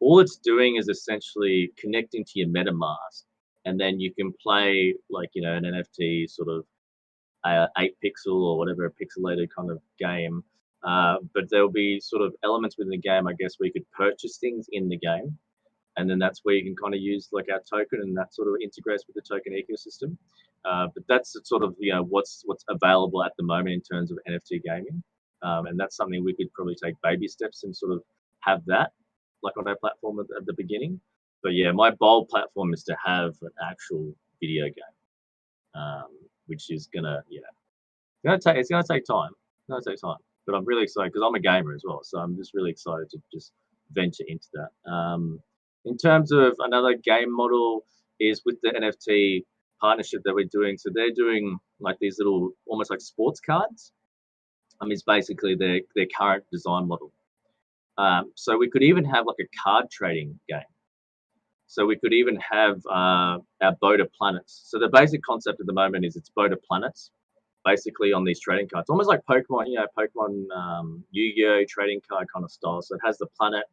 Speaker 3: all it's doing is essentially connecting to your MetaMask, and then you can play like, an NFT sort of 8-pixel or whatever, pixelated kind of game. But there'll be sort of elements within the game, I guess, where you could purchase things in the game. And then that's where you can kind of use like our token, and that sort of integrates with the token ecosystem. But that's sort of, what's available at the moment in terms of NFT gaming. And that's something we could probably take baby steps and sort of have that like on our platform at the beginning. But yeah, my bold platform is to have an actual video game, which is gonna, it's gonna take time. It's gonna take time. But I'm really excited because I'm a gamer as well, so I'm just really excited to just venture into that. In terms of another game model is with the NFT partnership that we're doing. So they're doing like these little, almost like sports cards. It's basically their current design model. So we could even have like a card trading game. So we could even have our Boda planets. So the basic concept at the moment is it's Boda planets, basically on these trading cards, almost like Pokemon, Pokemon Yu-Gi-Oh trading card kind of style. So it has the planet,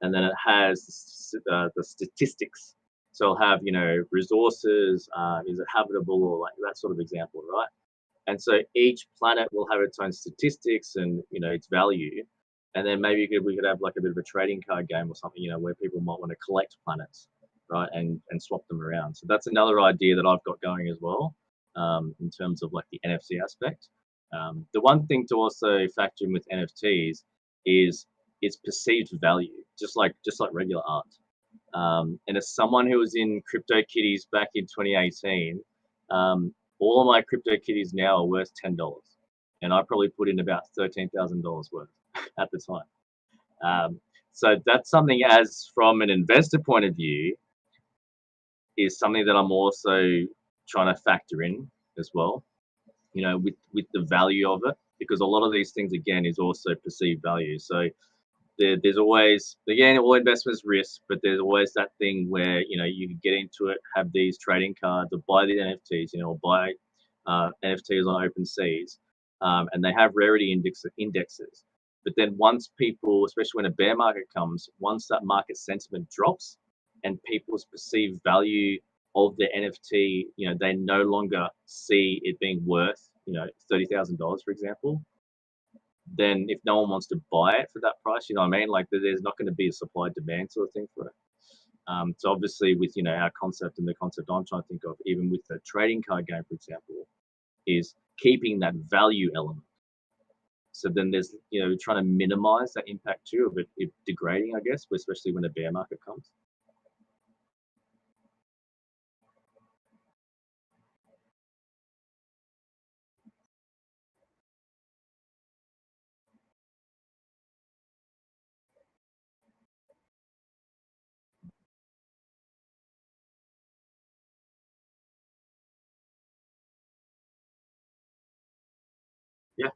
Speaker 3: and then it has the statistics. So it'll have, resources, is it habitable, or like that sort of example, right? And so each planet will have its own statistics and, its value. And then maybe we could have like a bit of a trading card game or something, where people might want to collect planets, right, and swap them around. So that's another idea that I've got going as well, in terms of like the NFT aspect. The one thing to also factor in with NFTs is its perceived value, just like regular art. And as someone who was in CryptoKitties back in 2018, all of my CryptoKitties now are worth $10, and I probably put in about $13,000 worth at the time. So that's something, as from an investor point of view, is something that I'm also trying to factor in as well, with the value of it, because a lot of these things, again, is also perceived value. So there's always, again, all investments risk, but there's always that thing where, you can get into it, have these trading cards, or buy the NFTs, or buy NFTs on OpenSeas, and they have rarity indexes. But then once people, especially when a bear market comes, once that market sentiment drops and people's perceived value of the NFT, they no longer see it being worth, $30,000, for example, then if no one wants to buy it for that price, you know what I mean? Like there's not going to be a supply demand sort of thing for it. So obviously with, our concept and the concept I'm trying to think of, even with the trading card game, for example, is keeping that value element. So then there's, trying to minimize that impact too of it degrading, I guess, especially when a bear market comes. Yeah.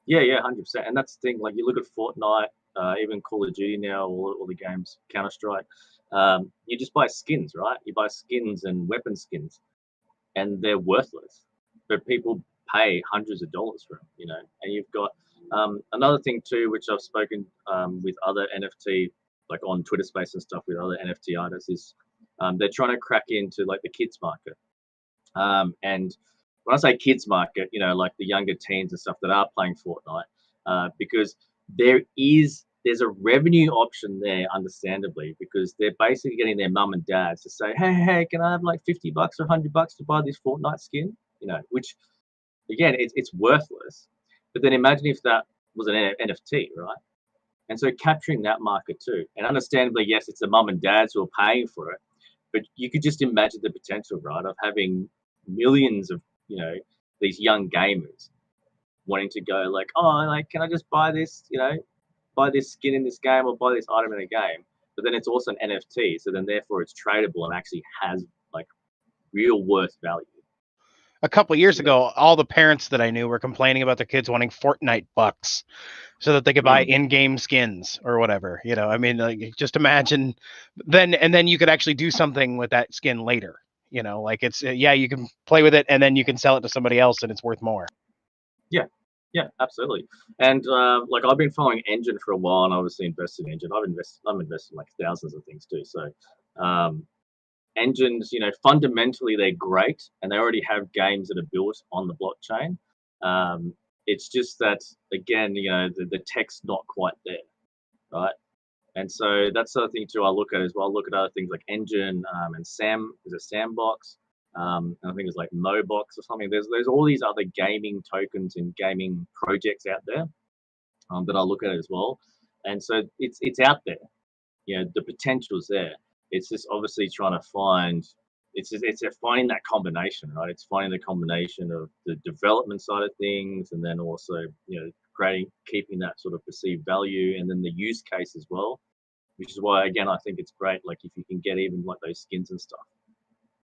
Speaker 3: Yeah, 100%. And that's the thing, like you look at Fortnite, even Call of Duty now, all the games, Counter-Strike, you just buy skins, right? You buy skins and weapon skins, and they're worthless, but people pay hundreds of dollars for them, And you've got another thing too, which I've spoken with other NFT, like on Twitter Space and stuff, with other NFT artists, is they're trying to crack into like the kids market, and when I say kids market, you know, like the younger teens and stuff that are playing Fortnite, because there's a revenue option there, understandably, because they're basically getting their mum and dads to say, hey, can I have like $50 or $100 to buy this Fortnite skin? You know, which again, it's worthless. But then imagine if that was an NFT, right? And so capturing that market too, and understandably, yes, it's the mum and dads who are paying for it, but you could just imagine the potential, right, of having millions of, you know, these young gamers wanting to go like, oh, like, can I just buy this, you know, buy this skin in this game or buy this item in a game? But then it's also an NFT, so then therefore it's tradable and actually has like real worth value.
Speaker 1: A couple of years ago, all the parents that I knew were complaining about their kids wanting Fortnite bucks so that they could buy in-game skins or whatever. You know, I mean, like, just imagine then you could actually do something with that skin later. You know, like it's you can play with it and then you can sell it to somebody else and it's worth more.
Speaker 3: Yeah, absolutely. And like I've been following Engine for a while, and obviously invested in Engine. I'm invested in like thousands of things too. So engines, you know, fundamentally they're great, and they already have games that are built on the blockchain. It's just that again, you know, the tech's not quite there, right? And so that's the other thing too I look at as well. I look at other things like Engine and there's a Sandbox. And I think it's like Mobox or something. There's all these other gaming tokens and gaming projects out there that I look at as well. And so it's out there. You know, the potential's there. It's just obviously trying to find. It's finding that combination, right? It's finding the combination of the development side of things, and then also, you know, keeping that sort of perceived value, and then the use case as well. Which is why, again, I think it's great. Like if you can get even like those skins and stuff.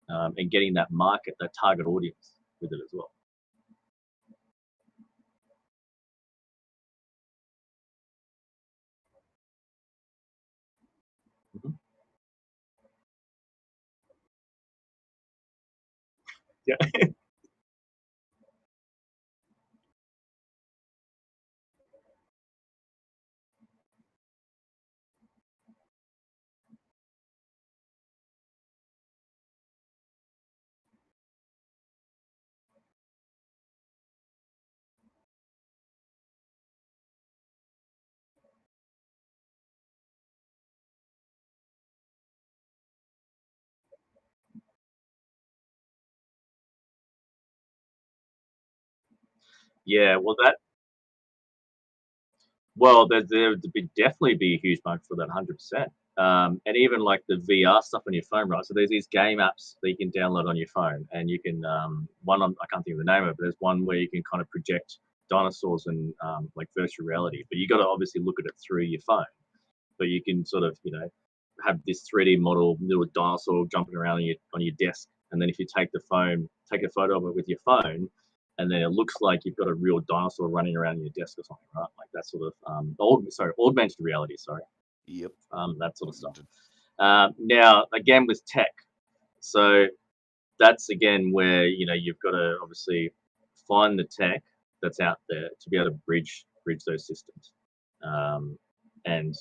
Speaker 3: And getting that market, that target audience with it as well. Yeah. Yeah, there would definitely be a huge market for that, 100%. And even like the VR stuff on your phone, right? So there's these game apps that you can download on your phone, and you can I can't think of the name of it, but there's one where you can kind of project dinosaurs and like virtual reality, but you got to obviously look at it through your phone. But you can sort of, you know, have this 3D model little dinosaur jumping around on your desk, and then if you take a photo of it with your phone, and then it looks like you've got a real dinosaur running around in your desk or something, right? Like that sort of augmented reality. Sorry.
Speaker 2: Yep.
Speaker 3: That sort of stuff. Now, again, with tech, so that's again where, you know, you've got to obviously find the tech that's out there to be able to bridge those systems, and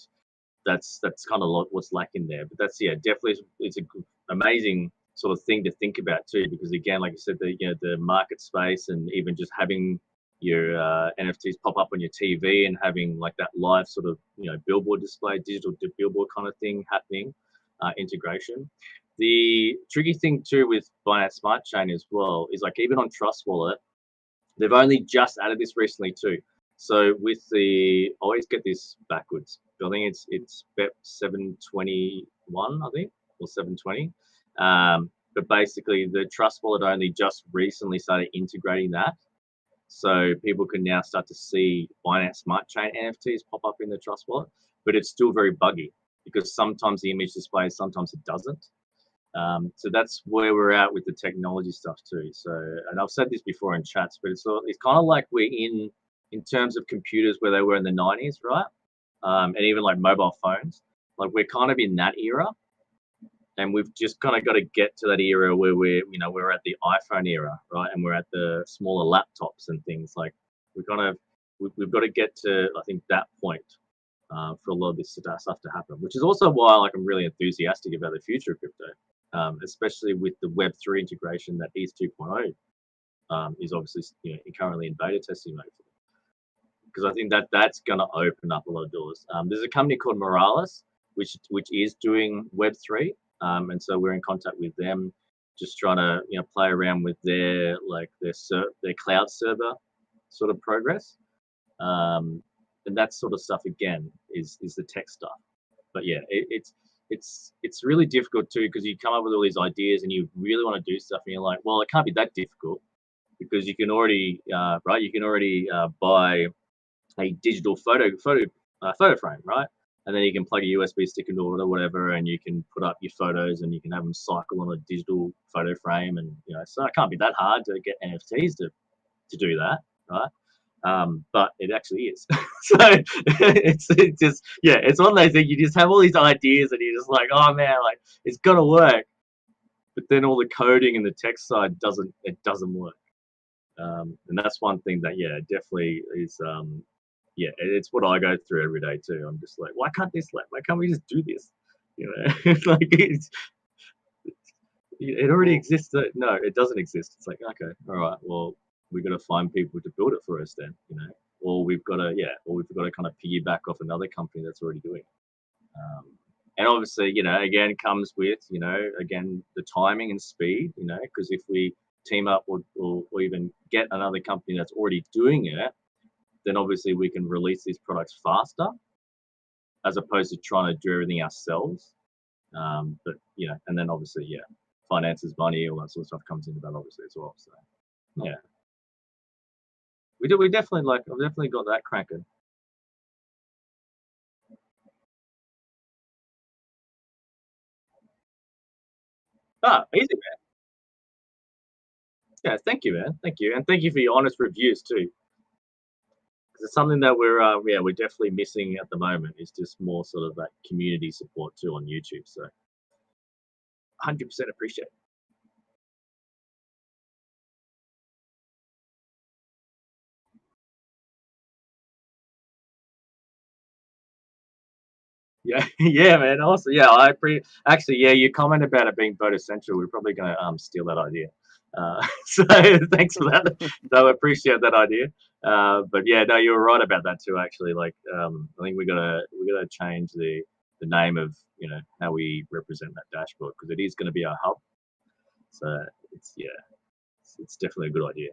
Speaker 3: that's kind of what's lacking there. But that's definitely it's a amazing sort of thing to think about too, because again, like I said, the market space, and even just having your NFTs pop up on your TV and having like that live sort of, you know, billboard display, digital billboard kind of thing happening, integration. The tricky thing too with Binance Smart Chain as well is like even on Trust Wallet, they've only just added this recently too. So with I always get this backwards. I think it's BEP 721, I think, or 720. But basically, the Trust Wallet only just recently started integrating that. So people can now start to see Binance Smart Chain NFTs pop up in the Trust Wallet, but it's still very buggy because sometimes the image displays, sometimes it doesn't. So that's where we're at with the technology stuff too. So, and I've said this before in chats, but it's kind of like we're in terms of computers where they were in the 90s, right? And even like mobile phones, like we're kind of in that era, and we've just kind of got to get to that era where we're at the iPhone era, right? And we're at the smaller laptops and things. Like we've got to get to, I think, that point for a lot of this stuff to happen, which is also why like I'm really enthusiastic about the future of crypto, especially with the Web3 integration that is 2.0 is obviously currently in beta testing mode, because I think that's going to open up a lot of doors. There's a company called Morales, which is doing Web3, and so we're in contact with them, just trying to play around with their cloud server sort of progress, and that sort of stuff again is the tech stuff. But yeah, it's really difficult too, because you come up with all these ideas and you really want to do stuff, and you're like, well, it can't be that difficult, because you can already buy a digital photo frame, right? And then you can plug a USB stick into it or whatever, and you can put up your photos and you can have them cycle on a digital photo frame, and so it can't be that hard to get NFTs to do that, right? But it actually is. So it's just, it's one of those things, you just have all these ideas and you're just like, oh man, like it's gotta work, but then all the coding and the tech side doesn't work. And that's one thing that definitely is it's what I go through every day too. I'm just like, why can't we just do this? Like it already exists. No, it doesn't exist. It's like, okay, all right, well, we've got to find people to build it for us then, or we've got to kind of piggyback off another company that's already doing it. And obviously, again, comes with, again, the timing and speed, because if we team up or even get another company that's already doing it, then obviously we can release these products faster, as opposed to trying to do everything ourselves. But and then obviously, finances, money, all that sort of stuff comes into that obviously as well. So yeah, we definitely I've definitely got that cranking. Easy, man. Yeah, thank you, man. Thank you, and thank you for your honest reviews too. It's something that we're definitely missing at the moment, is just more sort of that community support too on YouTube. So 100% appreciate it. Yeah, yeah, man. Also, your comment about it being Boda Central, we're probably going to steal that idea. So thanks for that. So I appreciate that idea. But yeah, no, you were right about that too. Actually, I think we gotta change the name of how we represent that dashboard, because it is going to be our hub. So it's definitely a good idea.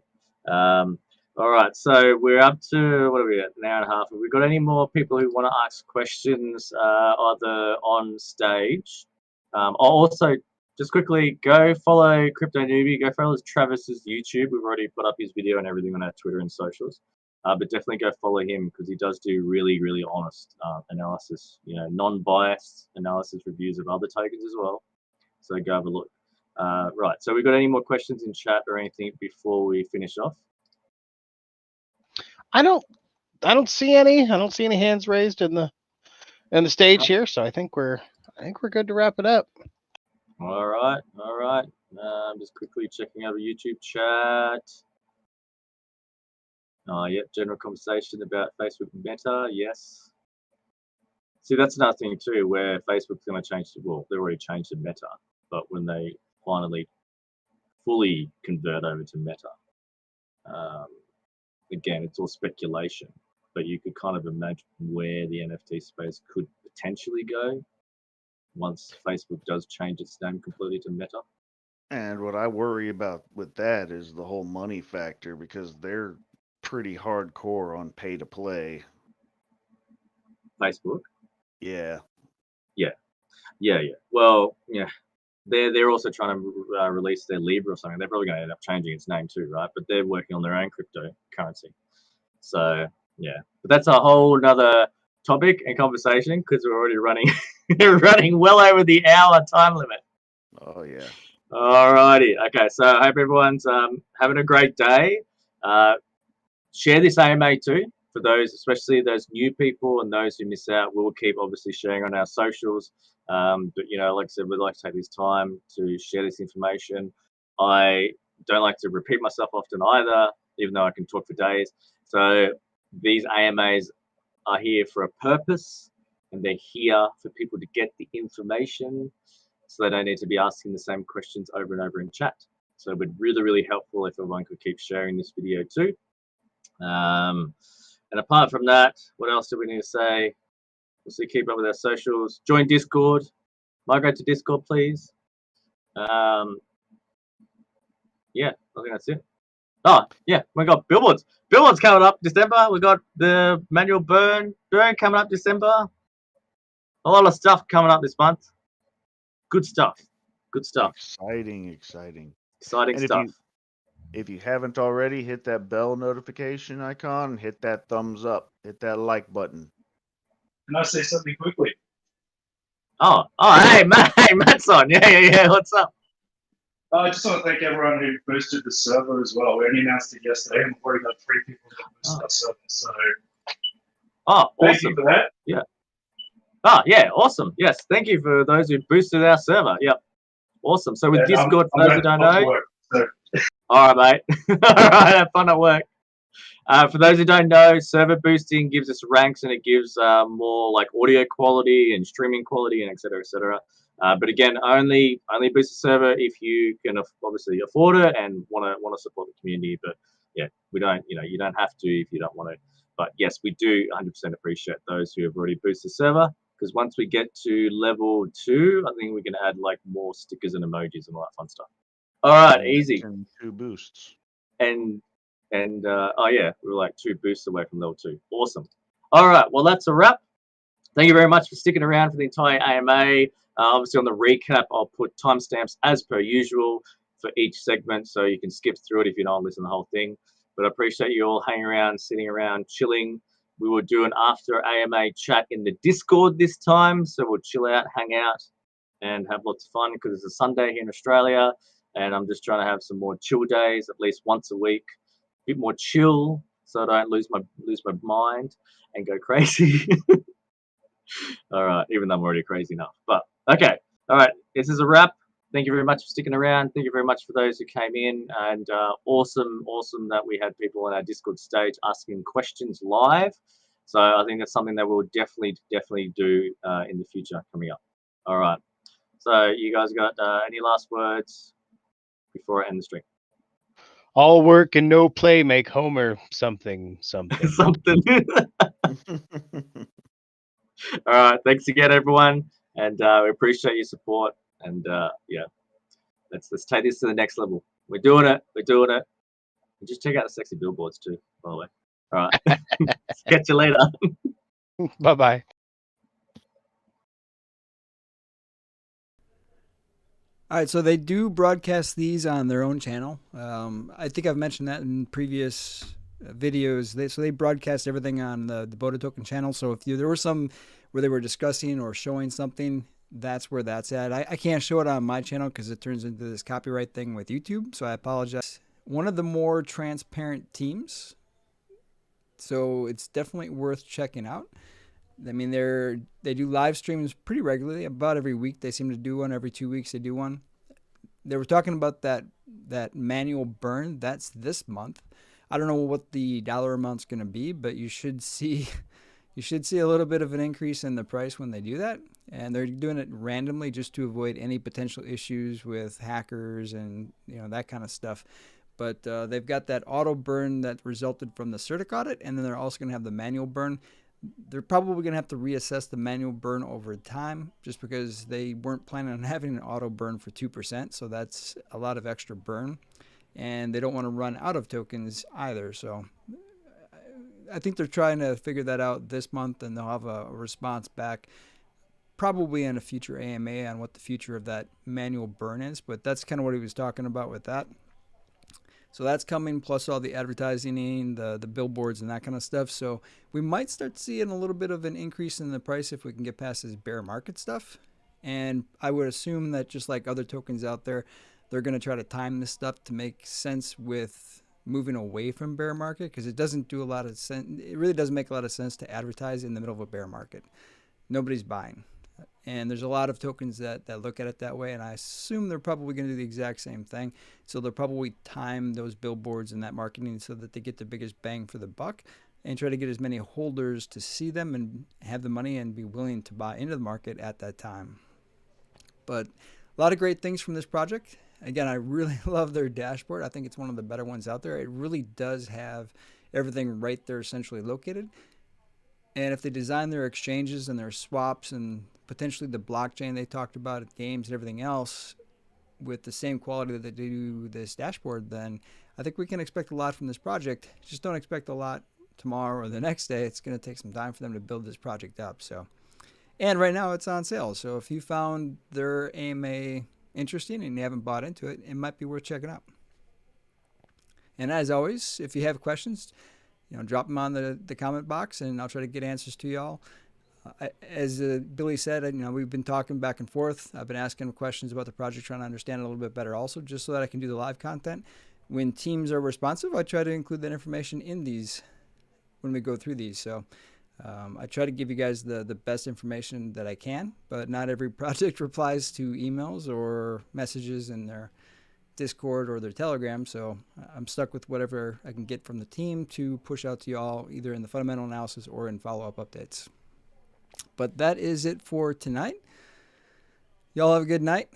Speaker 3: All right, so we're up to, what are we at, an hour and a half. Have we got any more people who want to ask questions either on stage? Also, just quickly, go follow Crypto Newbie. Go follow Travis's YouTube. We've already put up his video and everything on our Twitter and socials. But definitely go follow him, because he does do really, really honest analysis, non-biased analysis reviews of other tokens as well. So go have a look. Right, so we got any more questions in chat or anything before we finish off?
Speaker 1: I don't see any. I don't see any hands raised in the stage here, so I think we're good to wrap it up.
Speaker 3: All right. I'm just quickly checking over YouTube chat. General conversation about Facebook Meta. Yes. See, that's another thing too, where Facebook's going to change they've already changed to Meta, but when they finally fully convert over to Meta, again, it's all speculation, but you could kind of imagine where the NFT space could potentially go once Facebook does change its name completely to Meta.
Speaker 2: And what I worry about with that is the whole money factor, because they're pretty hardcore on pay to play.
Speaker 3: Facebook?
Speaker 2: Yeah.
Speaker 3: Well, they're also trying to release their Libra or something. They're probably going to end up changing its name too, right? But they're working on their own cryptocurrency. So yeah, but that's a whole nother topic and conversation, because we're already running well over the hour time limit.
Speaker 2: Oh yeah.
Speaker 3: Alrighty. Okay, so I hope everyone's having a great day. Share this AMA too, for those, especially those new people and those who miss out. We will keep obviously sharing on our socials. But like I said, we'd like to take this time to share this information. I don't like to repeat myself often either, even though I can talk for days. So these AMAs are here for a purpose, and they're here for people to get the information, so they don't need to be asking the same questions over and over in chat. So it would be really, really helpful if everyone could keep sharing this video too. And apart from that, what else do we need to say? Obviously, keep up with our socials. Join Discord. Migrate to Discord, please. Yeah, I think that's it. Oh, yeah, we got billboards. Billboards coming up December. We got the manual burn coming up December. A lot of stuff coming up this month. Good stuff. Good stuff.
Speaker 2: Exciting.
Speaker 3: Exciting
Speaker 2: And
Speaker 3: stuff.
Speaker 2: if you haven't already, hit that bell notification icon, hit that thumbs up, hit that like button.
Speaker 6: Can I say something quickly?
Speaker 3: Oh, hey, Matt's on. Yeah. What's up?
Speaker 6: I just want to thank everyone who boosted the server as well. We only announced it yesterday, and we've already got 3 people that boosted our server. So, thank you for that.
Speaker 3: Yeah. Yeah, awesome. Yes, thank you for those who boosted our server. Yep. Awesome. So with Discord, for those who don't know. All right, mate. All right, have fun at work. For those who don't know, server boosting gives us ranks and it gives more like audio quality and streaming quality and et cetera, et cetera. But again, only boost the server if you can obviously afford it and want to support the community. But yeah, we don't, you don't have to if you don't want to. But yes, we do 100% appreciate those who have already boosted the server, because once we get to level 2, I think we can add like more stickers and emojis and all that fun stuff. All right, easy.
Speaker 2: 2 boosts.
Speaker 3: And oh yeah, we were like 2 boosts away from level 2. Awesome. All right, well that's a wrap. Thank you very much for sticking around for the entire AMA. Obviously on the recap, I'll put timestamps as per usual for each segment, so you can skip through it if you don't listen to the whole thing. But I appreciate you all hanging around, sitting around, chilling. We will do an after AMA chat in the Discord this time, so we'll chill out, hang out, and have lots of fun because it's a Sunday here in Australia, and I'm just trying to have some more chill days, at least once a week, a bit more chill, so I don't lose my mind and go crazy. All right, even though I'm already crazy enough. But okay, all right, this is a wrap. Thank you very much for sticking around. Thank you very much for those who came in, and awesome that we had people on our Discord stage asking questions live. So I think that's something that we'll definitely do in the future coming up. All right. So you guys got any last words before I end the stream?
Speaker 1: All work and no play make Homer something.
Speaker 3: Something. All right. Thanks again, everyone, and we appreciate your support. And yeah, let's take this to the next level. We're doing it. And just check out the sexy billboards too, by the way. All right. Catch you later.
Speaker 1: Bye-bye.
Speaker 7: All right, so they do broadcast these on their own channel. I think I've mentioned that in previous videos. So they broadcast everything on the Boda token channel. So if there were some where they were discussing or showing something, that's where that's at. I can't show it on my channel because it turns into this copyright thing with YouTube, so I apologize. One of the more transparent teams, so it's definitely worth checking out. I mean, they do live streams pretty regularly, about every week. They seem to do one. Every 2 weeks they do one. They were talking about that manual burn. That's this month. I don't know what the dollar amount's going to be, but you should see a little bit of an increase in the price when they do that. And they're doing it randomly just to avoid any potential issues with hackers and that kind of stuff. But they've got that auto burn that resulted from the Certic audit, and then they're also going to have the manual burn. They're probably going to have to reassess the manual burn over time just because they weren't planning on having an auto burn for 2%. So that's a lot of extra burn. And they don't want to run out of tokens either. So I think they're trying to figure that out this month, and they'll have a response back probably in a future AMA on what the future of that manual burn is. But that's kind of what he was talking about with that. So that's coming, plus all the advertising, the billboards and that kind of stuff. So we might start seeing a little bit of an increase in the price if we can get past this bear market stuff. And I would assume that just like other tokens out there, they're going to try to time this stuff to make sense with moving away from bear market, because it doesn't do a lot of sense. It really doesn't make a lot of sense to advertise in the middle of a bear market. Nobody's buying. And there's a lot of tokens that look at it that way, and I assume they're probably going to do the exact same thing. So they'll probably time those billboards and that marketing so that they get the biggest bang for the buck and try to get as many holders to see them and have the money and be willing to buy into the market at that time. But a lot of great things from this project. Again, I really love their dashboard. I think it's one of the better ones out there. It really does have everything right there centrally located. And if they design their exchanges and their swaps and potentially the blockchain they talked about at games and everything else with the same quality that they do this dashboard, then I think we can expect a lot from this project. Just don't expect a lot tomorrow or the next day. It's going to take some time for them to build this project up. So, and right now it's on sale. So if you found their AMA interesting and you haven't bought into it, it might be worth checking out. And as always, if you have questions, drop them on the comment box, and I'll try to get answers to y'all. As Billy said, we've been talking back and forth. I've been asking questions about the project, trying to understand it a little bit better also, just so that I can do the live content. When teams are responsive, I try to include that information in these when we go through these. So I try to give you guys the best information that I can, but not every project replies to emails or messages in their Discord or their Telegram, so I'm stuck with whatever I can get from the team to push out to y'all, either in the fundamental analysis or in follow-up updates. But that is it for tonight. Y'all have a good night.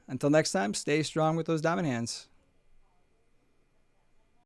Speaker 7: Until next time, stay strong with those diamond hands.